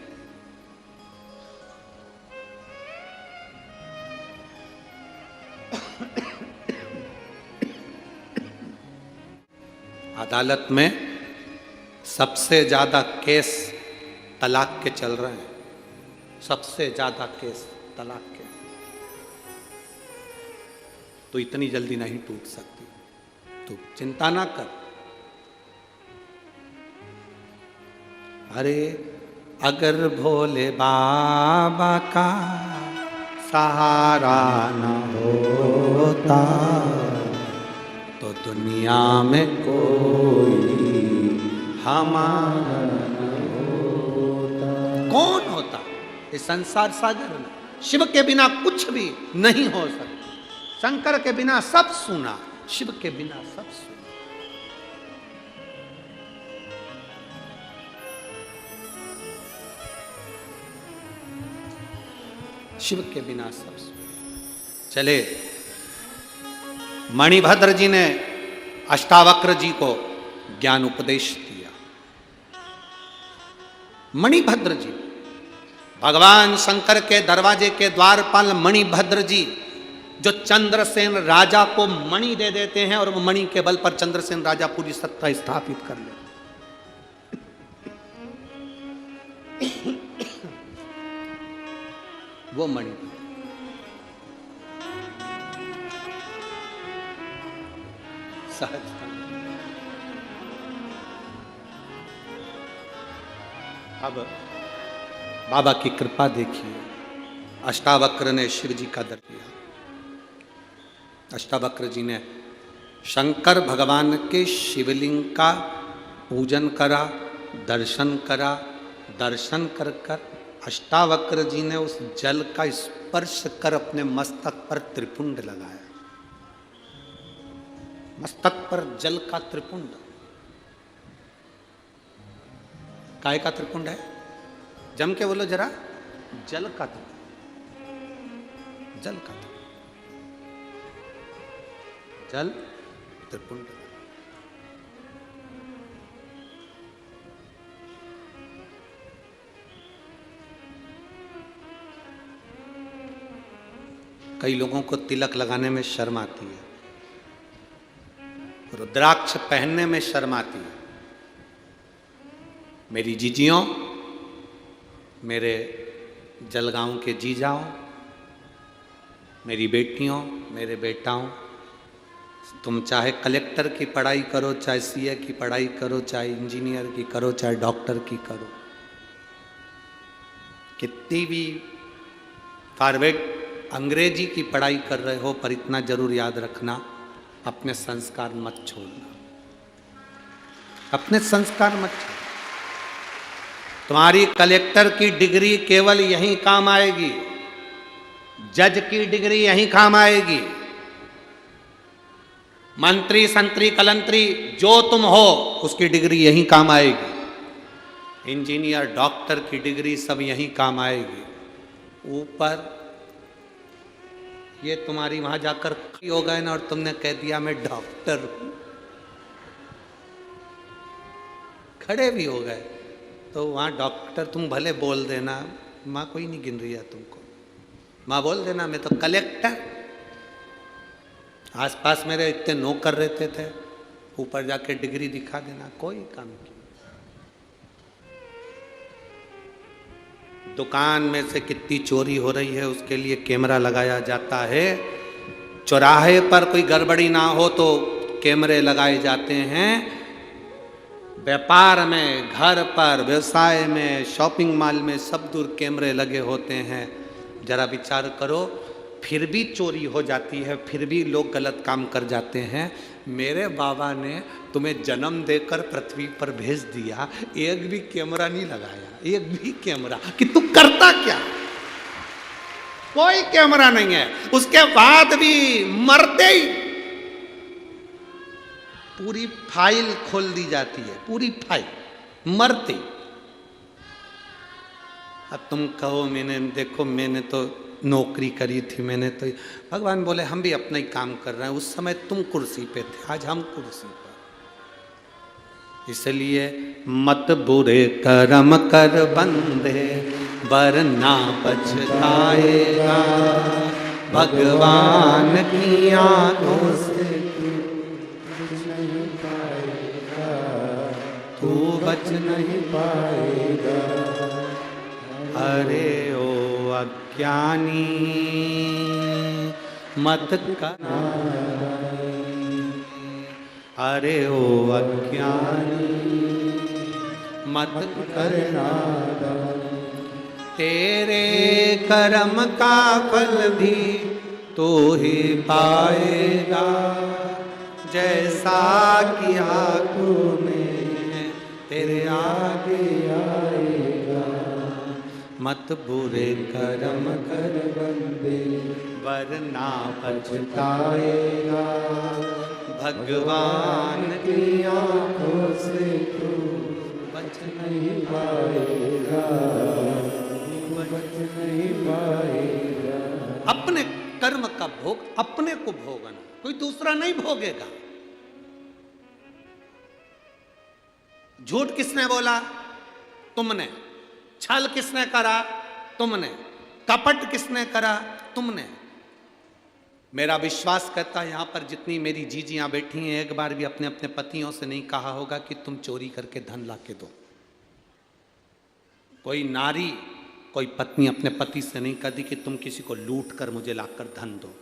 S1: अदालत में सबसे ज्यादा केस तलाक के चल रहे हैं, सबसे ज्यादा केस तलाक के। तो इतनी जल्दी नहीं टूट सकती, तो चिंता ना कर। अरे अगर भोले बाबा का सहारा न होता तो दुनिया में कोई हमारा न होता। कौन होता? ये संसार सागर में शिव के बिना कुछ भी नहीं हो सकता। शंकर के बिना सब सुना, शिव के बिना सब सुना। शिव के बिना सब सुना। चले, मणिभद्र जी ने अष्टावक्र जी को ज्ञान उपदेश दिया। मणिभद्र जी, भगवान शंकर के दरवाजे के द्वारपाल मणिभद्र जी, जो चंद्रसेन राजा को मणि दे देते हैं और वो मणि के बल पर चंद्रसेन राजा पूरी सत्ता स्थापित कर ले। वो मणिभद्र सहज। अब बाबा की कृपा देखिए, अष्टावक्र ने शिव जी का दर्शन किया। अष्टावक्र जी ने शंकर भगवान के शिवलिंग का पूजन करा, दर्शन करा। दर्शन कर कर अष्टावक्र जी ने उस जल का स्पर्श कर अपने मस्तक पर त्रिपुंड लगाया। मस्तक पर जल का त्रिपुंड। काय का त्रिपुंड है? जम के बोलो जरा। जल का त्रिपुंड। जल का त्रिपुंड। जल त्रिपुंड। कई लोगों को तिलक लगाने में शर्म आती है, रुद्राक्ष पहनने में शर्म आती है। मेरी जीजियों, मेरे जलगांव के जीजाओं, मेरी बेटियों, मेरे बेटाओं, तुम चाहे कलेक्टर की पढ़ाई करो, चाहे सीए की पढ़ाई करो, चाहे इंजीनियर की करो, चाहे डॉक्टर की करो, कितनी भी फॉरवर्ड अंग्रेजी की पढ़ाई कर रहे हो, पर इतना जरूर याद रखना, अपने संस्कार मत छोड़ना। अपने संस्कार मत छोड़ना। तुम्हारी कलेक्टर की डिग्री केवल यहीं काम आएगी, जज की डिग्री यहीं काम आएगी, मंत्री संतरी कलंतरी जो तुम हो उसकी डिग्री यहीं काम आएगी, इंजीनियर डॉक्टर की डिग्री सब यहीं काम आएगी। ऊपर ये तुम्हारी वहां जाकर हो गए ना और तुमने कह दिया मैं डॉक्टर हूं, खड़े भी हो गए, तो वहां डॉक्टर तुम भले बोल देना, माँ कोई नहीं गिन रही है तुमको। माँ बोल देना मैं तो कलेक्टर, आसपास मेरे इतने नौकर रहते थे, ऊपर जाके डिग्री दिखा देना, कोई काम की। दुकान में से कितनी चोरी हो रही है उसके लिए कैमरा लगाया जाता है। चौराहे पर कोई गड़बड़ी ना हो तो कैमरे लगाए जाते हैं। व्यापार में, घर पर, व्यवसाय में, शॉपिंग मॉल में सब दूर कैमरे लगे होते हैं। जरा विचार करो, फिर भी चोरी हो जाती है, फिर भी लोग गलत काम कर जाते हैं। मेरे बाबा ने तुम्हें जन्म देकर पृथ्वी पर भेज दिया, एक भी कैमरा नहीं लगाया, एक भी कैमरा, कि तू करता क्या? कोई कैमरा नहीं है। उसके बाद भी मरते ही पूरी फाइल खोल दी जाती है, पूरी फाइल, मरते। अब तुम कहो मैंने, देखो मैंने तो नौकरी करी थी, मैंने तो, भगवान बोले हम भी अपना ही काम कर रहे हैं। उस समय तुम कुर्सी पे थे, आज हम कुर्सी पर। इसलिए मत बुरे कर्म कर बंदे, वरना पछताएगा। भगवान की आंखों से तू बच नहीं पाएगा। अरे ओ अज्ञानी मत करना, अरे ओ अज्ञानी मत करना। तेरे कर्म का फल भी तू ही पाएगा, जैसा किया तूने तेरे आगे आएगा। मत बुरे कर्म कर बंदे, वरना पछताएगा। भगवान की आंखों से तू बच नहीं पाएगा, बच नहीं पाएगा। अपने कर्म का भोग अपने को भोगना, कोई दूसरा नहीं भोगेगा। झूठ किसने बोला? तुमने। छल किसने करा? तुमने। कपट किसने करा? तुमने। मेरा विश्वास कहता है यहां पर जितनी मेरी जीजियां बैठी हैं, एक बार भी अपने अपने पतियों से नहीं कहा होगा कि तुम चोरी करके धन ला के दो। कोई नारी, कोई पत्नी अपने पति से नहीं कहती कि तुम किसी को लूट कर मुझे लाकर धन दो,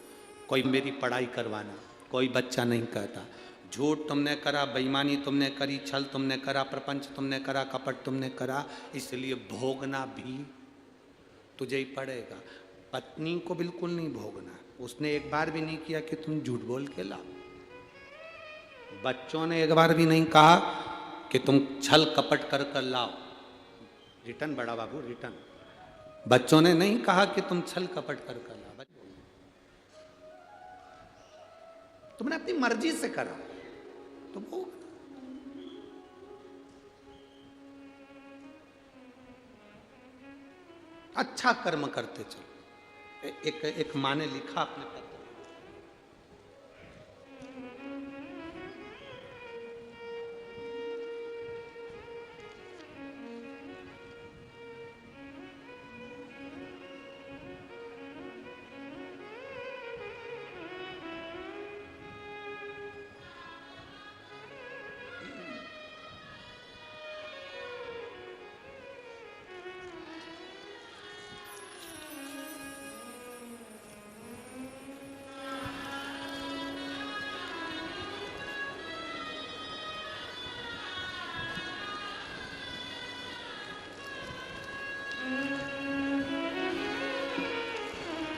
S1: कोई मेरी पढ़ाई करवाना, कोई बच्चा नहीं कहता। झूठ तुमने करा, बेईमानी तुमने करी, छल तुमने करा, प्रपंच तुमने करा, कपट तुमने करा, इसलिए भोगना भी तुझे ही पड़ेगा। पत्नी को बिल्कुल नहीं भोगना, उसने एक बार भी नहीं किया कि तुम झूठ बोल के लाओ। बच्चों ने एक बार भी नहीं कहा कि तुम छल कपट कर कर लाओ। रिटर्न बड़ा बाबू, रिटर्न। बच्चों ने नहीं कहा कि तुम छल कपट कर कर लाओ। तुमने अपनी मर्जी से करा तो भोग। अच्छा कर्म करते चलो। एक माँ ने लिखा अपने पत्र,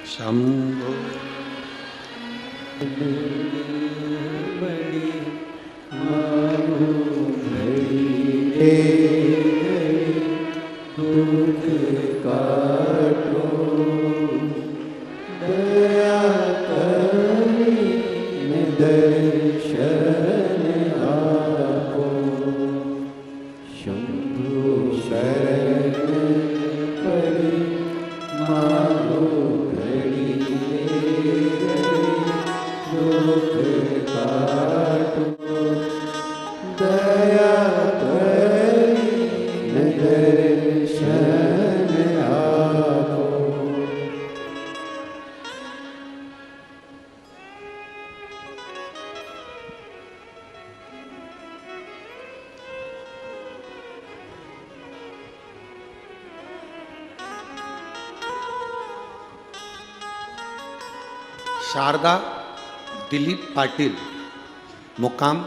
S1: शंभो बड़ी मानो दुख काटो, दया करी दर्शन आपो। शंभो शरण पड़ी मानो दया करी दर्शन आपो। शारदा दिलीप पाटिल, मुकाम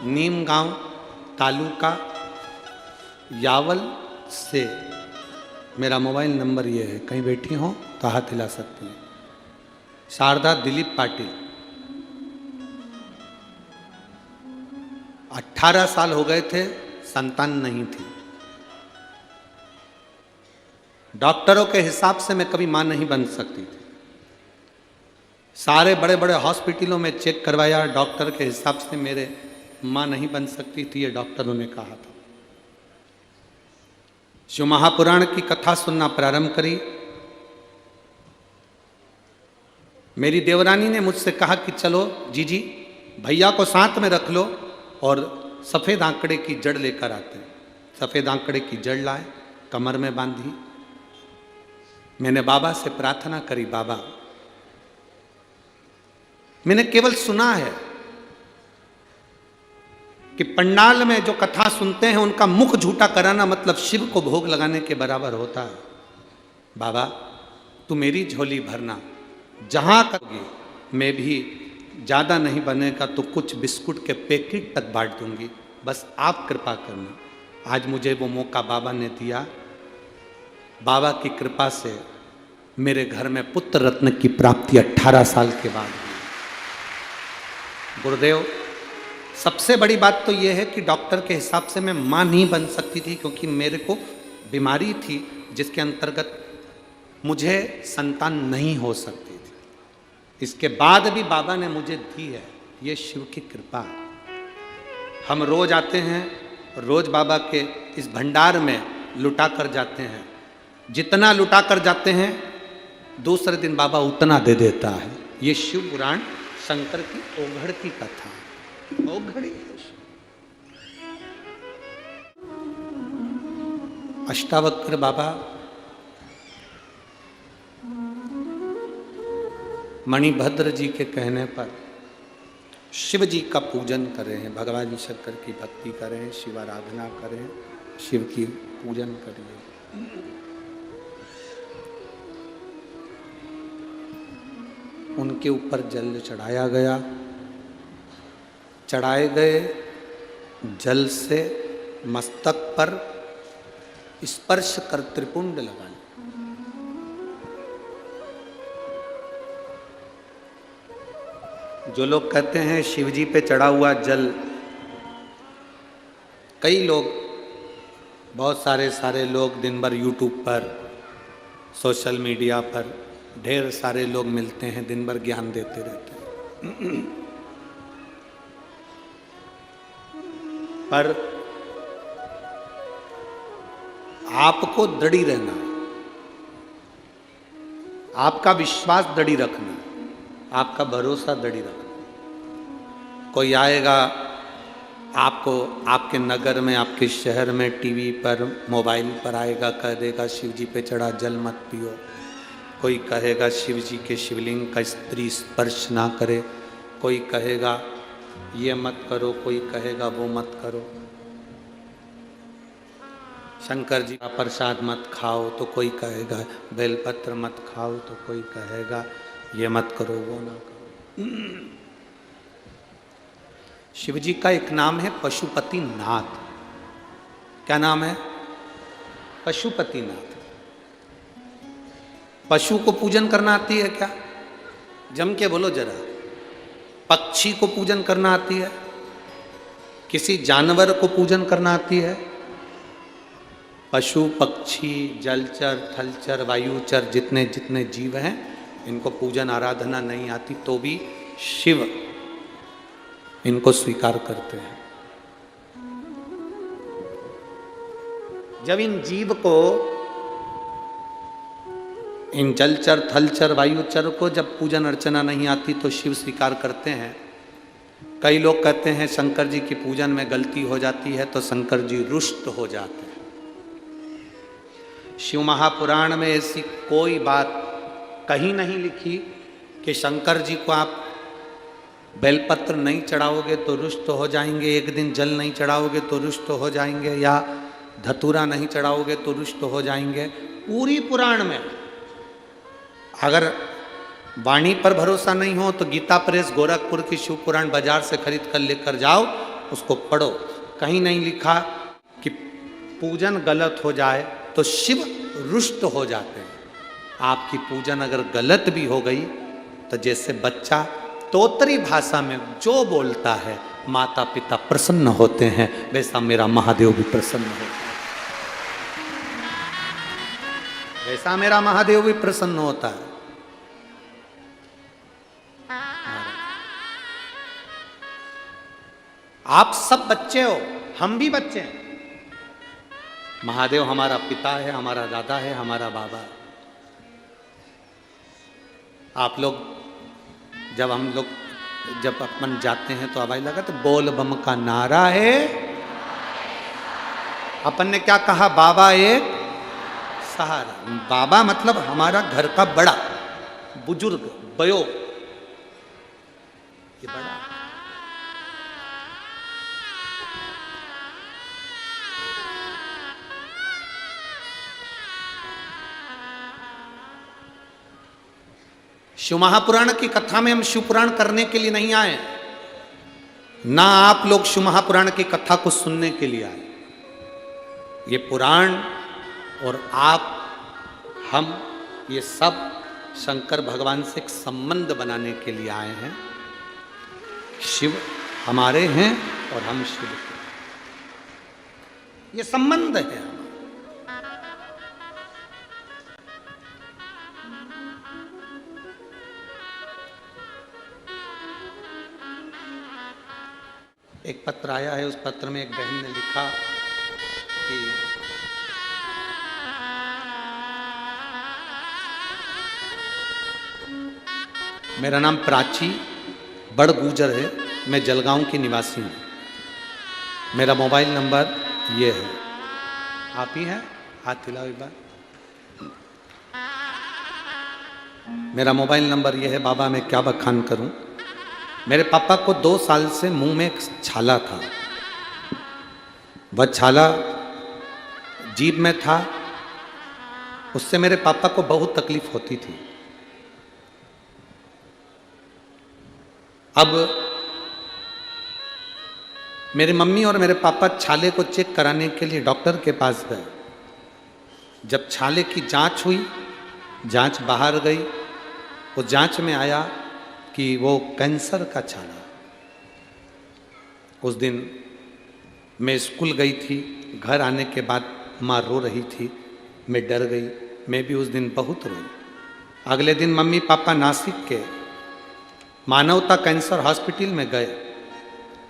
S1: नीम गांव, तालुका यावल से। मेरा मोबाइल नंबर ये है, कहीं बैठी हो तो हाथ हिला सकती हैं। शारदा दिलीप पाटिल, 18 साल हो गए थे, संतान नहीं थी। डॉक्टरों के हिसाब से मैं कभी मां नहीं बन सकती थी। सारे बड़े बड़े हॉस्पिटलों में चेक करवाया, डॉक्टर के हिसाब से मेरे मां नहीं बन सकती थी, ये डॉक्टरों ने कहा था। शिव महापुराण की कथा सुनना प्रारंभ करी। मेरी देवरानी ने मुझसे कहा कि चलो जीजी, भैया को साथ में रख लो और सफ़ेद आंकड़े की जड़ लेकर आते हैं। सफ़ेद आंकड़े की जड़ लाए, कमर में बांधी। मैंने बाबा से प्रार्थना करी, बाबा मैंने केवल सुना है कि पंडाल में जो कथा सुनते हैं उनका मुख झूठा कराना मतलब शिव को भोग लगाने के बराबर होता है। बाबा तू मेरी झोली भरना, जहां करोगे मैं भी ज़्यादा नहीं बनेगा तो कुछ बिस्कुट के पैकेट तक बांट दूंगी, बस आप कृपा करना। आज मुझे वो मौका बाबा ने दिया। बाबा की कृपा से मेरे घर में पुत्र रत्न की प्राप्ति 18 साल के बाद हुई। गुरुदेव, सबसे बड़ी बात तो यह है कि डॉक्टर के हिसाब से मैं मां नहीं बन सकती थी, क्योंकि मेरे को बीमारी थी जिसके अंतर्गत मुझे संतान नहीं हो सकती थी। इसके बाद भी बाबा ने मुझे दी है, ये शिव की कृपा। हम रोज आते हैं, रोज बाबा के इस भंडार में लुटा कर जाते हैं। जितना लुटा कर जाते हैं दूसरे दिन बाबा उतना दे देता है। ये शिव पुराण शंकर की ओघड़ की कथा, ओघड़ी। अष्टावक्र बाबा मणिभद्र जी के कहने पर शिव जी का पूजन करें हैं, भगवान शंकर की भक्ति करें, शिव आराधना करें, शिव की पूजन करिए। उनके ऊपर जल चढ़ाया गया। चढ़ाए गए जल से मस्तक पर स्पर्श कर त्रिपुंड लगाए। जो लोग कहते हैं शिव जी पे चढ़ा हुआ जल, कई लोग, बहुत सारे लोग दिन भर यूट्यूब पर, सोशल मीडिया पर ढेर सारे लोग मिलते हैं, दिन भर ज्ञान देते रहते हैं। पर आपको दृढ़ी रहना है, आपका विश्वास दृढ़ी रखना, आपका भरोसा दृढ़ी रखना। कोई आएगा आपको, आपके नगर में, आपके शहर में, टीवी पर, मोबाइल पर आएगा, कह देगा शिव जी पे चढ़ा जल मत पियो। कोई कहेगा शिव जी के शिवलिंग का स्त्री स्पर्श ना करे। कोई कहेगा ये मत करो, कोई कहेगा वो मत करो। शंकर जी का प्रसाद मत खाओ तो कोई कहेगा, बेलपत्र मत खाओ तो कोई कहेगा ये मत करो, वो ना करो। शिव जी का एक नाम है पशुपति नाथ। क्या नाम है? पशुपति नाथ। पशु को पूजन करना आती है क्या? जम के बोलो जरा। पक्षी को पूजन करना आती है? किसी जानवर को पूजन करना आती है? पशु, पक्षी, जलचर, थलचर, वायुचर, जितने जितने जीव हैं, इनको पूजन आराधना नहीं आती, तो भी शिव इनको स्वीकार करते हैं। जब इन जीव को, इन जलचर, थलचर, वायुचर को जब पूजन अर्चना नहीं आती तो शिव स्वीकार करते हैं। कई लोग कहते हैं शंकर जी की पूजन में गलती हो जाती है तो शंकर जी रुष्ट हो जाते हैं। शिव महापुराण में ऐसी कोई बात कहीं नहीं लिखी कि शंकर जी को आप बेलपत्र नहीं चढ़ाओगे तो रुष्ट हो जाएंगे, एक दिन जल नहीं चढ़ाओगे तो रुष्ट हो जाएंगे, या धतूरा नहीं चढ़ाओगे तो रुष्ट हो जाएंगे। पूरी पुराण में अगर वाणी पर भरोसा नहीं हो तो गीता प्रेस गोरखपुर की शिव पुराण बाजार से खरीद कर लेकर जाओ, उसको पढ़ो। कहीं नहीं लिखा कि पूजन गलत हो जाए तो शिव रुष्ट हो जाते हैं। आपकी पूजन अगर गलत भी हो गई तो जैसे बच्चा तोतरी भाषा में जो बोलता है माता पिता प्रसन्न होते हैं, वैसा मेरा महादेव भी प्रसन्न होता है, वैसा मेरा महादेव भी प्रसन्न होता है। आप सब बच्चे हो, हम भी बच्चे हैं। महादेव हमारा पिता है, हमारा दादा है, हमारा बाबा है। आप लोग जब अपन जाते हैं तो आवाज लगा तो बोल बम का नारा है। अपन ने क्या कहा? बाबा एक सहारा। बाबा मतलब हमारा घर का बड़ा बुजुर्ग, बयो, ये बड़ा। शिव महापुराण की कथा में हम शिव पुराण करने के लिए नहीं आए, ना आप लोग शिव महापुराण की कथा को सुनने के लिए आए। ये पुराण और आप, हम, ये सब शंकर भगवान से एक संबंध बनाने के लिए आए हैं। शिव हमारे हैं और हम शिव के, ये संबंध है हमारा। एक पत्र आया है, उस पत्र में एक बहन ने लिखा कि मेरा नाम प्राची बड़ गुजर है, मैं जलगांव की निवासी हूँ। मेरा मोबाइल नंबर ये है, आप ही हैं, हाथ हिलाओ एक बार। मेरा मोबाइल नंबर ये है। बाबा मैं क्या बखान करूँ। मेरे पापा को 2 साल से मुंह में एक छाला था। वह छाला जीभ में था, उससे मेरे पापा को बहुत तकलीफ होती थी। अब मेरी मम्मी और मेरे पापा छाले को चेक कराने के लिए डॉक्टर के पास गए। जब छाले की जांच हुई, जांच बाहर गई, उस जांच में आया कि वो कैंसर का छाला। उस दिन मैं स्कूल गई थी, घर आने के बाद माँ रो रही थी, मैं डर गई, मैं भी उस दिन बहुत रोई। अगले दिन मम्मी पापा नासिक के मानवता कैंसर हॉस्पिटल में गए।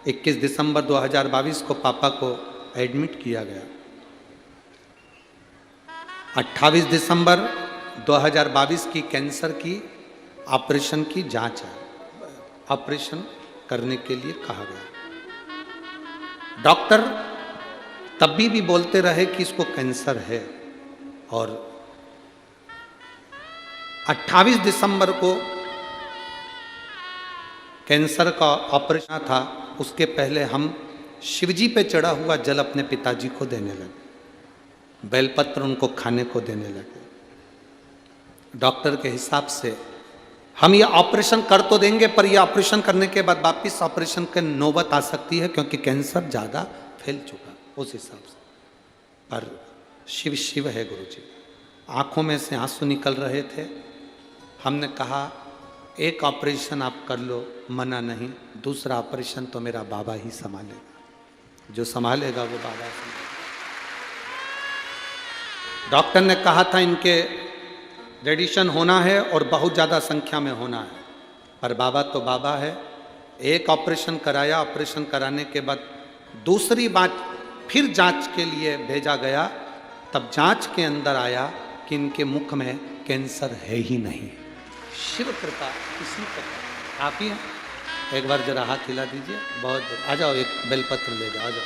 S1: 21 दिसंबर 2022 को पापा को एडमिट किया गया। 28 दिसंबर 2022 की कैंसर की ऑपरेशन की जांच है, ऑपरेशन करने के लिए कहा गया। डॉक्टर तब भी बोलते रहे कि इसको कैंसर है। और 28 दिसंबर को कैंसर का ऑपरेशन था, उसके पहले हम शिवजी पे चढ़ा हुआ जल अपने पिताजी को देने लगे, बेलपत्र उनको खाने को देने लगे। डॉक्टर के हिसाब से हम ये ऑपरेशन कर तो देंगे, पर ये ऑपरेशन करने के बाद वापिस ऑपरेशन की नौबत आ सकती है, क्योंकि कैंसर ज़्यादा फैल चुका उस हिसाब से। पर शिव शिव है गुरुजी। आँखों में से आंसू निकल रहे थे। हमने कहा एक ऑपरेशन आप कर लो, मना नहीं, दूसरा ऑपरेशन तो मेरा बाबा ही संभालेगा, जो संभालेगा वो बाबा संभालेगा। डॉक्टर ने कहा था इनके रेडिएशन होना है और बहुत ज़्यादा संख्या में होना है, पर बाबा तो बाबा है। एक ऑपरेशन कराया, ऑपरेशन कराने के बाद दूसरी बात फिर जांच के लिए भेजा गया, तब जांच के अंदर आया कि इनके मुख में कैंसर है ही नहीं। शिव कृपा किसी का आप ही हैं। एक बार जरा हाथ हिला दीजिए, बहुत आ जाओ, एक बेलपत्र ले जाओ, आ जाओ।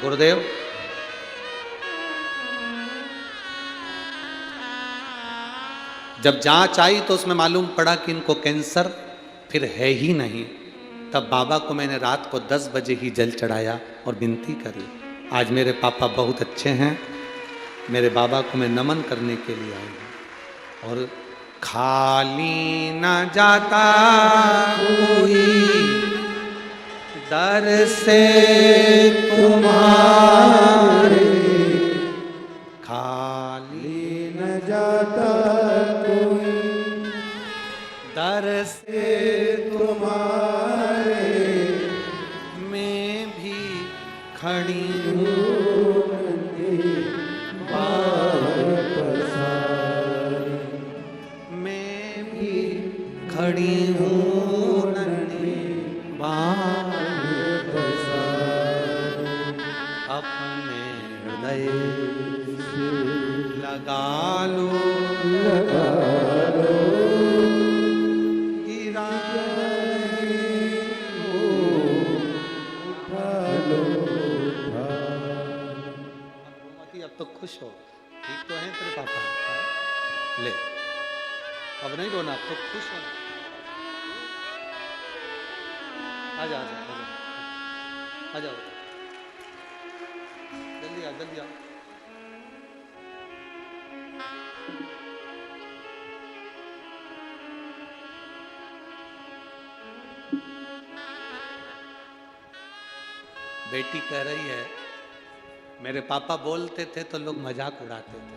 S1: गुरुदेव जब जांच आई तो उसमें मालूम पड़ा कि इनको कैंसर फिर है ही नहीं। तब बाबा को मैंने रात को 10 बजे ही जल चढ़ाया और विनती करी। आज मेरे पापा बहुत अच्छे हैं, मेरे बाबा को मैं नमन करने के लिए आई हूँ। और खाली न जाता कोई दर से तुम्हारे, खाली
S2: न जाता कोई
S1: दर से
S2: तुम्हारे,
S1: मैं भी खड़ी हूँ मैं भी खड़ी हूँ नन्ही बांह अपने हृदय लगा लो गिरा अब तो खुश हो, ठीक तो है तेरे पापा? ले अब नहीं रोना, अब तो खुश हो। आ जा आ जाओ, जल्दी आ जल्दी आ। बेटी कह रही है मेरे पापा बोलते थे तो लोग मजाक उड़ाते थे,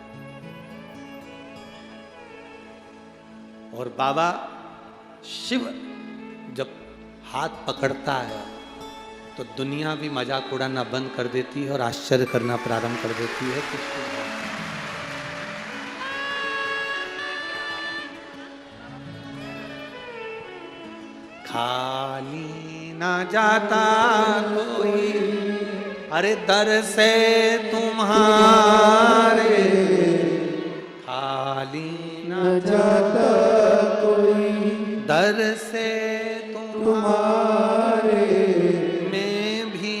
S1: और बाबा शिव जब हाथ पकड़ता है तो दुनिया भी मजाक उड़ाना बंद कर देती है और आश्चर्य करना प्रारंभ कर देती है। खाली ना जाता कोई अरे दर से तुम्हारे, खाली ना
S2: जाता कोई
S1: दर से तुम्हारे, मैं भी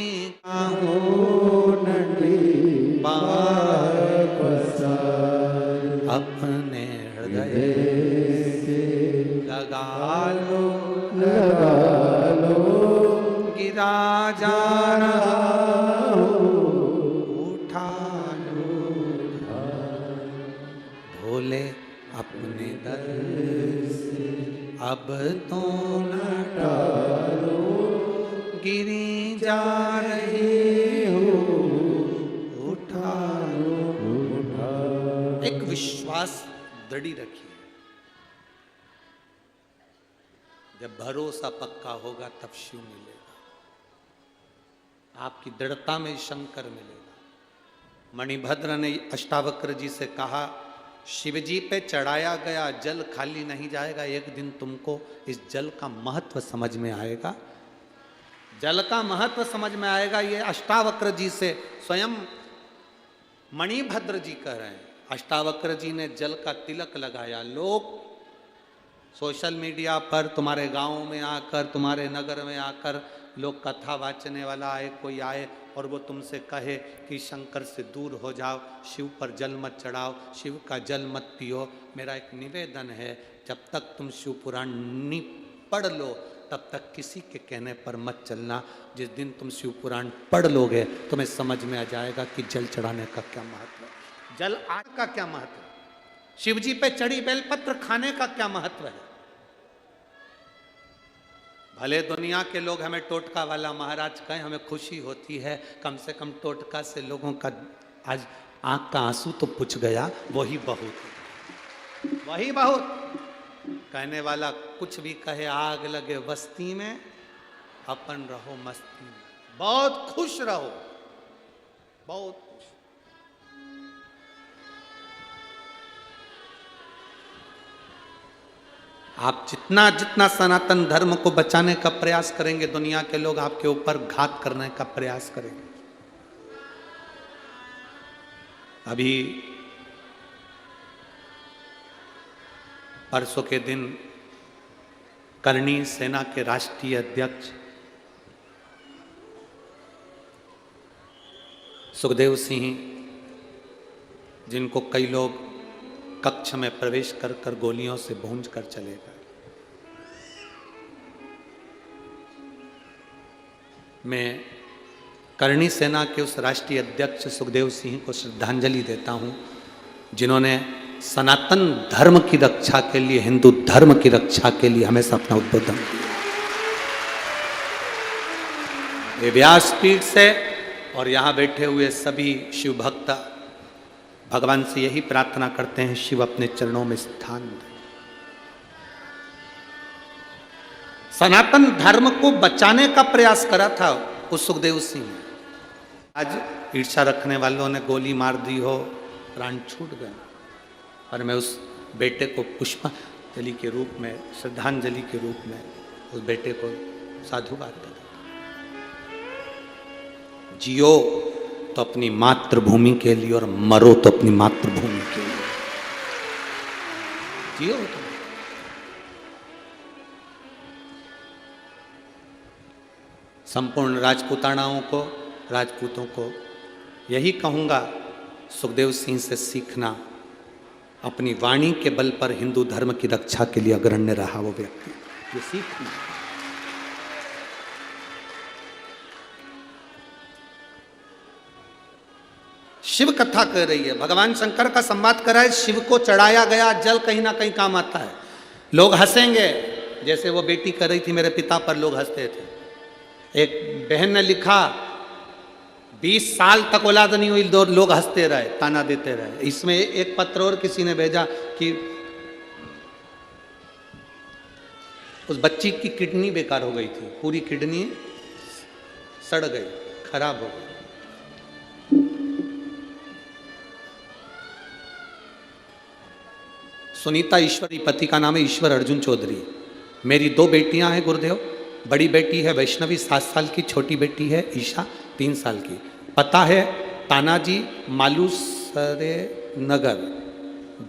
S1: अपने हृदय लगा लो गिरा जाना उठा लो, भोले अपने दर से अब तो न टालो, गिरी जा रही हो उठा लो। एक विश्वास दृढ़ी रखिए, जब भरोसा पक्का होगा तब शिव मिलेगा, आपकी दृढ़ता में शंकर मिलेगा। मणिभद्र ने अष्टावक्र जी से कहा शिव जी पे चढ़ाया गया जल खाली नहीं जाएगा, एक दिन तुमको इस जल का महत्व समझ में आएगा, जल का महत्व समझ में आएगा। ये अष्टावक्र जी से स्वयं मणिभद्र जी कह रहे हैं। अष्टावक्र जी ने जल का तिलक लगाया। लोग सोशल मीडिया पर तुम्हारे गांव में आकर, तुम्हारे नगर में आकर लोग कथा वाचने वाला आए, कोई आए और वो तुमसे कहे कि शंकर से दूर हो जाओ, शिव पर जल मत चढ़ाओ, शिव का जल मत पियो। मेरा एक निवेदन है, जब तक तुम शिव पुराण नहीं पढ़ लो तब तक किसी के कहने पर मत चलना। जिस दिन तुम शिव पुराण पढ़ लोगे तुम्हें समझ में आ जाएगा कि जल चढ़ाने का क्या महत्व है, जल आग का क्या महत्व है, शिवजी पे चढ़ी बेलपत्र खाने का क्या महत्व है। भले दुनिया के लोग हमें टोटका वाला महाराज कहें, हमें खुशी होती है, कम से कम टोटका से लोगों का आज आंख का आंसू तो पुछ गया, वही बहुत, वही बहुत। कहने वाला कुछ भी कहे, आग लगे बस्ती में अपन रहो मस्ती में, बहुत खुश रहो, बहुत खुश। आप जितना जितना सनातन धर्म को बचाने का प्रयास करेंगे, दुनिया के लोग आपके ऊपर घात करने का प्रयास करेंगे। अभी परसों के दिन करणी सेना के राष्ट्रीय अध्यक्ष सुखदेव सिंह, जिनको कई लोग कक्ष में प्रवेश कर कर गोलियों से भूंज कर चले गए, मैं करणी सेना के उस राष्ट्रीय अध्यक्ष सुखदेव सिंह को श्रद्धांजलि देता हूँ, जिन्होंने सनातन धर्म की रक्षा के लिए, हिंदू धर्म की रक्षा के लिए हमेशा अपना उद्बोधन दिया। ये व्यासपीठ से और यहाँ बैठे हुए सभी शिव भक्त भगवान से यही प्रार्थना करते हैं, शिव अपने चरणों में स्थान दे। सनातन धर्म को बचाने का प्रयास करा था उस सुखदेव सिंह ने। आज ईर्ष्या रखने वालों ने गोली मार दी हो, प्राण छूट गए, और मैं उस बेटे को पुष्पांजलि के रूप में, श्रद्धांजलि के रूप में उस बेटे को साधुवाद देता। जियो तो अपनी मातृभूमि के लिए और मरो तो अपनी मातृभूमि के लिए। जियो तो। संपूर्ण राजपूतानाओं को, राजपूतों को यही कहूँगा, सुखदेव सिंह से सीखना। अपनी वाणी के बल पर हिंदू धर्म की रक्षा के लिए अग्रण्य रहा वो व्यक्ति, ये सीखना। शिव कथा कह रही है, भगवान शंकर का संवाद कर रहा है, शिव को चढ़ाया गया जल कहीं ना कहीं काम आता है। लोग हंसेंगे, जैसे वो बेटी कर रही थी मेरे पिता पर, लोग हंसते थे। एक बहन ने लिखा 20 साल तक औलाद नहीं हुई, लोग हंसते रहे, ताना देते रहे। इसमें एक पत्र और किसी ने भेजा कि उस बच्ची की किडनी बेकार हो गई थी, पूरी किडनी सड़ गई, खराब हो गई। सुनीता ईश्वरी, पति का नाम है ईश्वर अर्जुन चौधरी। मेरी 2 बेटियां हैं गुरुदेव। बड़ी बेटी है वैष्णवी 7 साल की, छोटी बेटी है ईशा 3 साल की। पता है तानाजी मालूसरे नगर,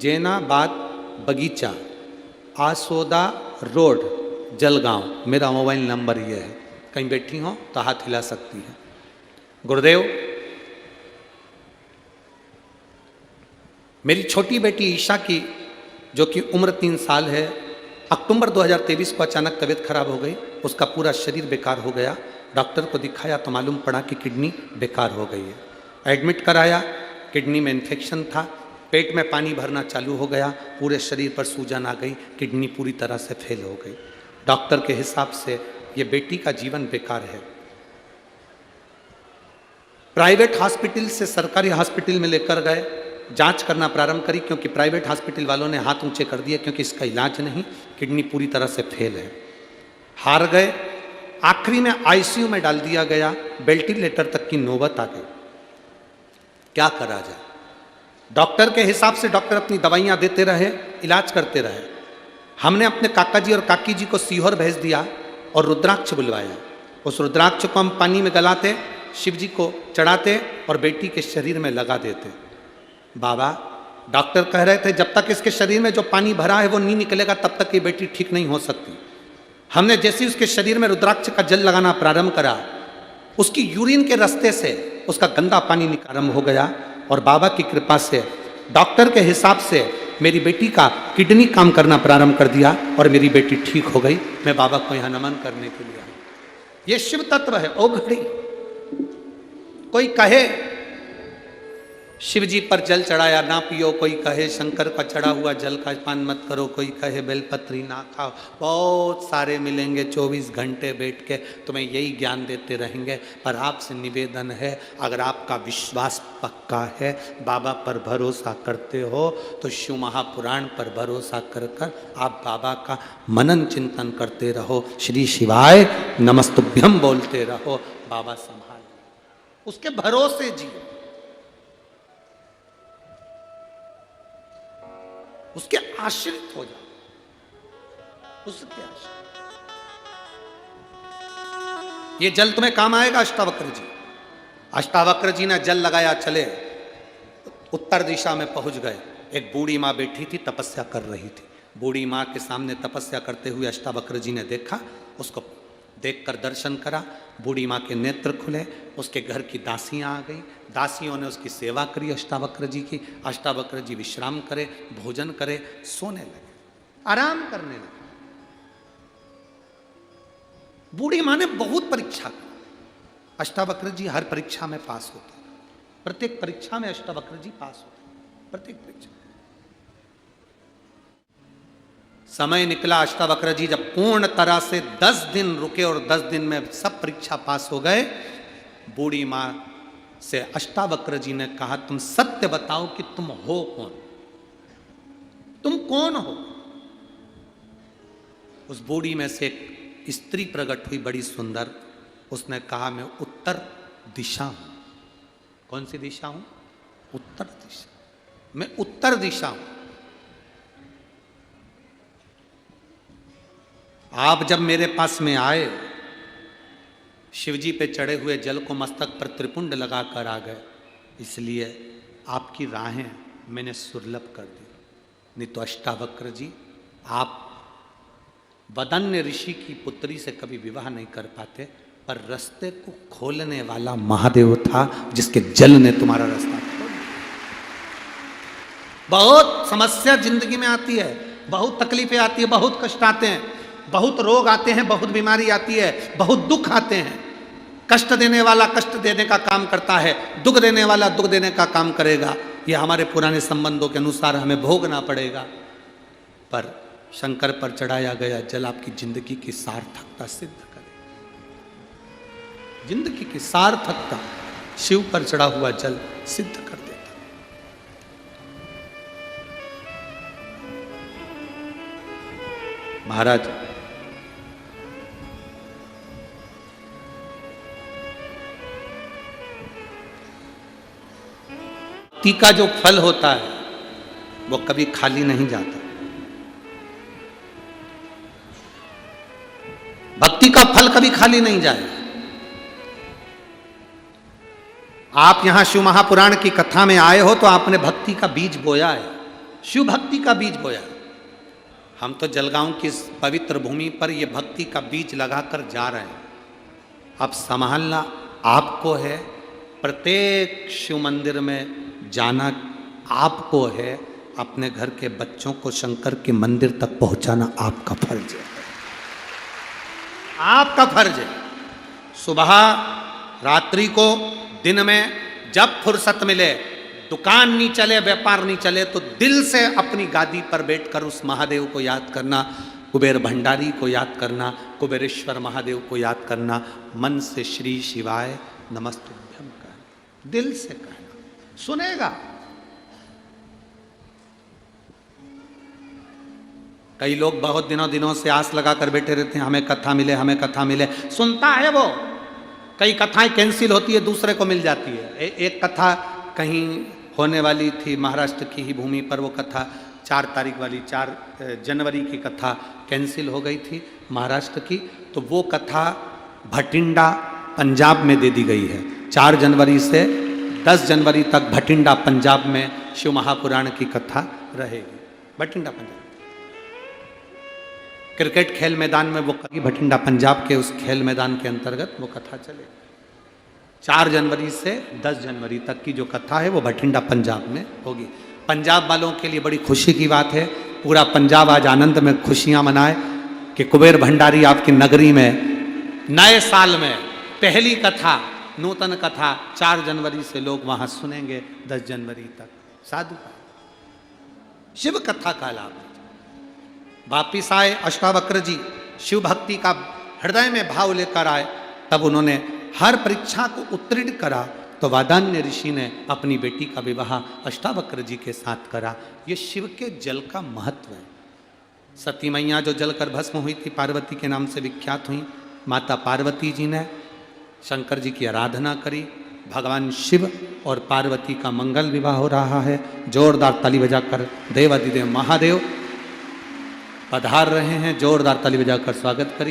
S1: जैनाबाद बगीचा, आसोदा रोड, जलगांव। मेरा मोबाइल नंबर ये है, कहीं बैठी हो तो हाथ हिला सकती है। गुरुदेव, मेरी छोटी बेटी ईशा की, जो कि उम्र 3 साल है, अक्टूबर 2023 को अचानक तबीयत खराब हो गई। उसका पूरा शरीर बेकार हो गया। डॉक्टर को दिखाया तो मालूम पड़ा कि किडनी बेकार हो गई है। एडमिट कराया, किडनी में इन्फेक्शन था, पेट में पानी भरना चालू हो गया, पूरे शरीर पर सूजन आ गई, किडनी पूरी तरह से फेल हो गई। डॉक्टर के हिसाब से ये बेटी का जीवन बेकार है। प्राइवेट हॉस्पिटल से सरकारी हॉस्पिटल में लेकर गए, जांच करना प्रारंभ करी, क्योंकि प्राइवेट हॉस्पिटल वालों ने हाथ ऊंचे कर दिए, क्योंकि इसका इलाज नहीं, किडनी पूरी तरह से फेल है। हार गए। आखिरी में आईसीयू में डाल दिया गया, वेंटिलेटर तक की नौबत आ गई। क्या करा जाए? डॉक्टर के हिसाब से डॉक्टर अपनी दवाइयां देते रहे, इलाज करते रहे। हमने अपने काका जी और काकी जी को सीहोर भेज दिया और रुद्राक्ष बुलवाया। उस रुद्राक्ष को हम पानी में गलाते, शिव जी को चढ़ाते और बेटी के शरीर में लगा देते। बाबा, डॉक्टर कह रहे थे जब तक इसके शरीर में जो पानी भरा है वो नहीं निकलेगा तब तक ये बेटी ठीक नहीं हो सकती। हमने जैसे उसके शरीर में रुद्राक्ष का जल लगाना प्रारंभ करा, उसकी यूरिन के रास्ते से उसका गंदा पानी प्रारंभ हो गया, और बाबा की कृपा से, डॉक्टर के हिसाब से मेरी बेटी का किडनी काम करना प्रारंभ कर दिया और मेरी बेटी ठीक हो गई। मैं बाबा को यहाँ नमन करने के लिए आया। ये शिव तत्व है। ओ घड़ी, कोई कहे शिव जी पर जल चढ़ाया ना पियो, कोई कहे शंकर का चढ़ा हुआ जल का पान मत करो, कोई कहे बेलपत्री ना खाओ। बहुत सारे मिलेंगे 24 घंटे बैठ के तुम्हें यही ज्ञान देते रहेंगे। पर आपसे निवेदन है, अगर आपका विश्वास पक्का है, बाबा पर भरोसा करते हो, तो शिव महापुराण पर भरोसा कर कर आप बाबा का मनन चिंतन करते रहो, श्री शिवाय नमस्तुभ्यम बोलते रहो, बाबा संभाल, उसके भरोसे जियो, उसके आश्रित हो जाओ, उसके आश्रित। ये जल तुम्हें काम आएगा। अष्टावक्र जी, अष्टावक्र जी ने जल लगाया, चले उत्तर दिशा में पहुंच गए। एक बूढ़ी माँ बैठी थी, तपस्या कर रही थी। बूढ़ी माँ के सामने तपस्या करते हुए अष्टावक्र जी ने देखा, उसको देखकर दर्शन करा। बूढ़ी माँ के नेत्र खुले, उसके घर की दासियाँ आ गई, दासियों ने उसकी सेवा करी अष्टावक्र जी की। अष्टावक्र जी विश्राम करे, भोजन करे, सोने लगे, आराम करने लगे। बूढ़ी माँ ने बहुत परीक्षा की। अष्टावक्र जी हर परीक्षा में पास होते हैं, प्रत्येक परीक्षा में अष्टावक्र जी पास होते हैं, प्रत्येक परीक्षा। समय निकला, अष्टावक्र जी जब पूर्ण तरह से 10 दिन रुके और 10 दिन में सब परीक्षा पास हो गए, बूढ़ी मां से अष्टावक्र जी ने कहा, तुम सत्य बताओ कि तुम हो कौन, तुम कौन हो। उस बूढ़ी में से एक स्त्री प्रकट हुई बड़ी सुंदर, उसने कहा मैं उत्तर दिशा हूं। कौन सी दिशा हूं? उत्तर दिशा, मैं उत्तर दिशा हूं। आप जब मेरे पास में आए, शिवजी पे चढ़े हुए जल को मस्तक पर त्रिपुंड लगाकर आ गए, इसलिए आपकी राहें मैंने सुलभ कर दी। नहीं तो अष्टावक्र जी आप वदन्य ऋषि की पुत्री से कभी विवाह नहीं कर पाते, पर रास्ते को खोलने वाला महादेव था जिसके जल ने तुम्हारा रास्ता खोल दिया। बहुत समस्या जिंदगी में आती है, बहुत तकलीफें आती है, बहुत कष्ट आते हैं, बहुत रोग आते हैं, बहुत बीमारी आती है, बहुत दुख आते हैं। कष्ट देने वाला कष्ट देने का काम करता है, दुख देने वाला दुख देने का काम करेगा। यह हमारे पुराने संबंधों के अनुसार हमें भोगना पड़ेगा। पर शंकर पर चढ़ाया गया जल आपकी जिंदगी की सार्थकता सिद्ध करेगा। जिंदगी की सार्थकता शिव पर चढ़ा हुआ जल सिद्ध कर देता। महाराज, भक्ति का जो फल होता है वो कभी खाली नहीं जाता। भक्ति का फल कभी खाली नहीं जाएगा। आप यहां शिव महापुराण की कथा में आए हो तो आपने भक्ति का बीज बोया है, शिव भक्ति का बीज बोया है। हम तो जलगांव की इस पवित्र भूमि पर यह भक्ति का बीज लगाकर जा रहे हैं। अब संभालना आपको है, प्रत्येक शिव मंदिर में जाना आपको है, अपने घर के बच्चों को शंकर के मंदिर तक पहुंचाना आपका फर्ज है, आपका फर्ज है। सुबह, रात्रि को, दिन में जब फुर्सत मिले, दुकान नहीं चले, व्यापार नहीं चले, तो दिल से अपनी गादी पर बैठकर उस महादेव को याद करना, कुबेर भंडारी को याद करना, कुबेरेश्वर महादेव को याद करना, मन से श्री शिवाय नमस्तुभ्यम कहना, दिल से कहना, सुनेगा। कई लोग बहुत दिनों से आस लगाकर बैठे रहते हैं, हमें कथा मिले, हमें कथा मिले। सुनता है वो, कई कथाएं कैंसिल होती है, दूसरे को मिल जाती है। एक कथा कहीं होने वाली थी महाराष्ट्र की ही भूमि पर, वो कथा 4 तारीख वाली, 4 जनवरी की कथा कैंसिल हो गई थी महाराष्ट्र की, तो वो कथा भटिंडा पंजाब में दे दी गई है। 4 जनवरी से 10 जनवरी तक भटिंडा पंजाब में शिव महापुराण की कथा रहेगी। भटिंडा पंजाब क्रिकेट खेल मैदान में वो भटिंडा पंजाब के उस खेल मैदान के अंतर्गत वो कथा चलेगी। 4 जनवरी से 10 जनवरी तक की जो कथा है वो भटिंडा पंजाब में होगी। पंजाब वालों के लिए बड़ी खुशी की बात है, पूरा पंजाब आज आनंद में खुशियां मनाए कि कुबेर भंडारी आपकी नगरी में नए साल में पहली कथा, नूतन कथा 4 जनवरी से लोग वहां सुनेंगे 10 जनवरी तक। साधु शिव कथा का लाभ है। वापिस आए अष्टावक्र जी, शिव भक्ति का हृदय में भाव लेकर आए, तब उन्होंने हर परीक्षा को उत्तीर्ण करा। तो वादान्य ऋषि ने अपनी बेटी का विवाह अष्टावक्र जी के साथ करा। ये शिव के जल का महत्व है। सती मैया जो जलकर भस्म हुई थी, पार्वती के नाम से विख्यात हुई, माता पार्वती जी ने शंकर जी की आराधना करी। भगवान शिव और पार्वती का मंगल विवाह हो रहा है। जोरदार ताली बजाकर देवाधिदेव महादेव पधार रहे हैं, जोरदार ताली बजाकर स्वागत करिए।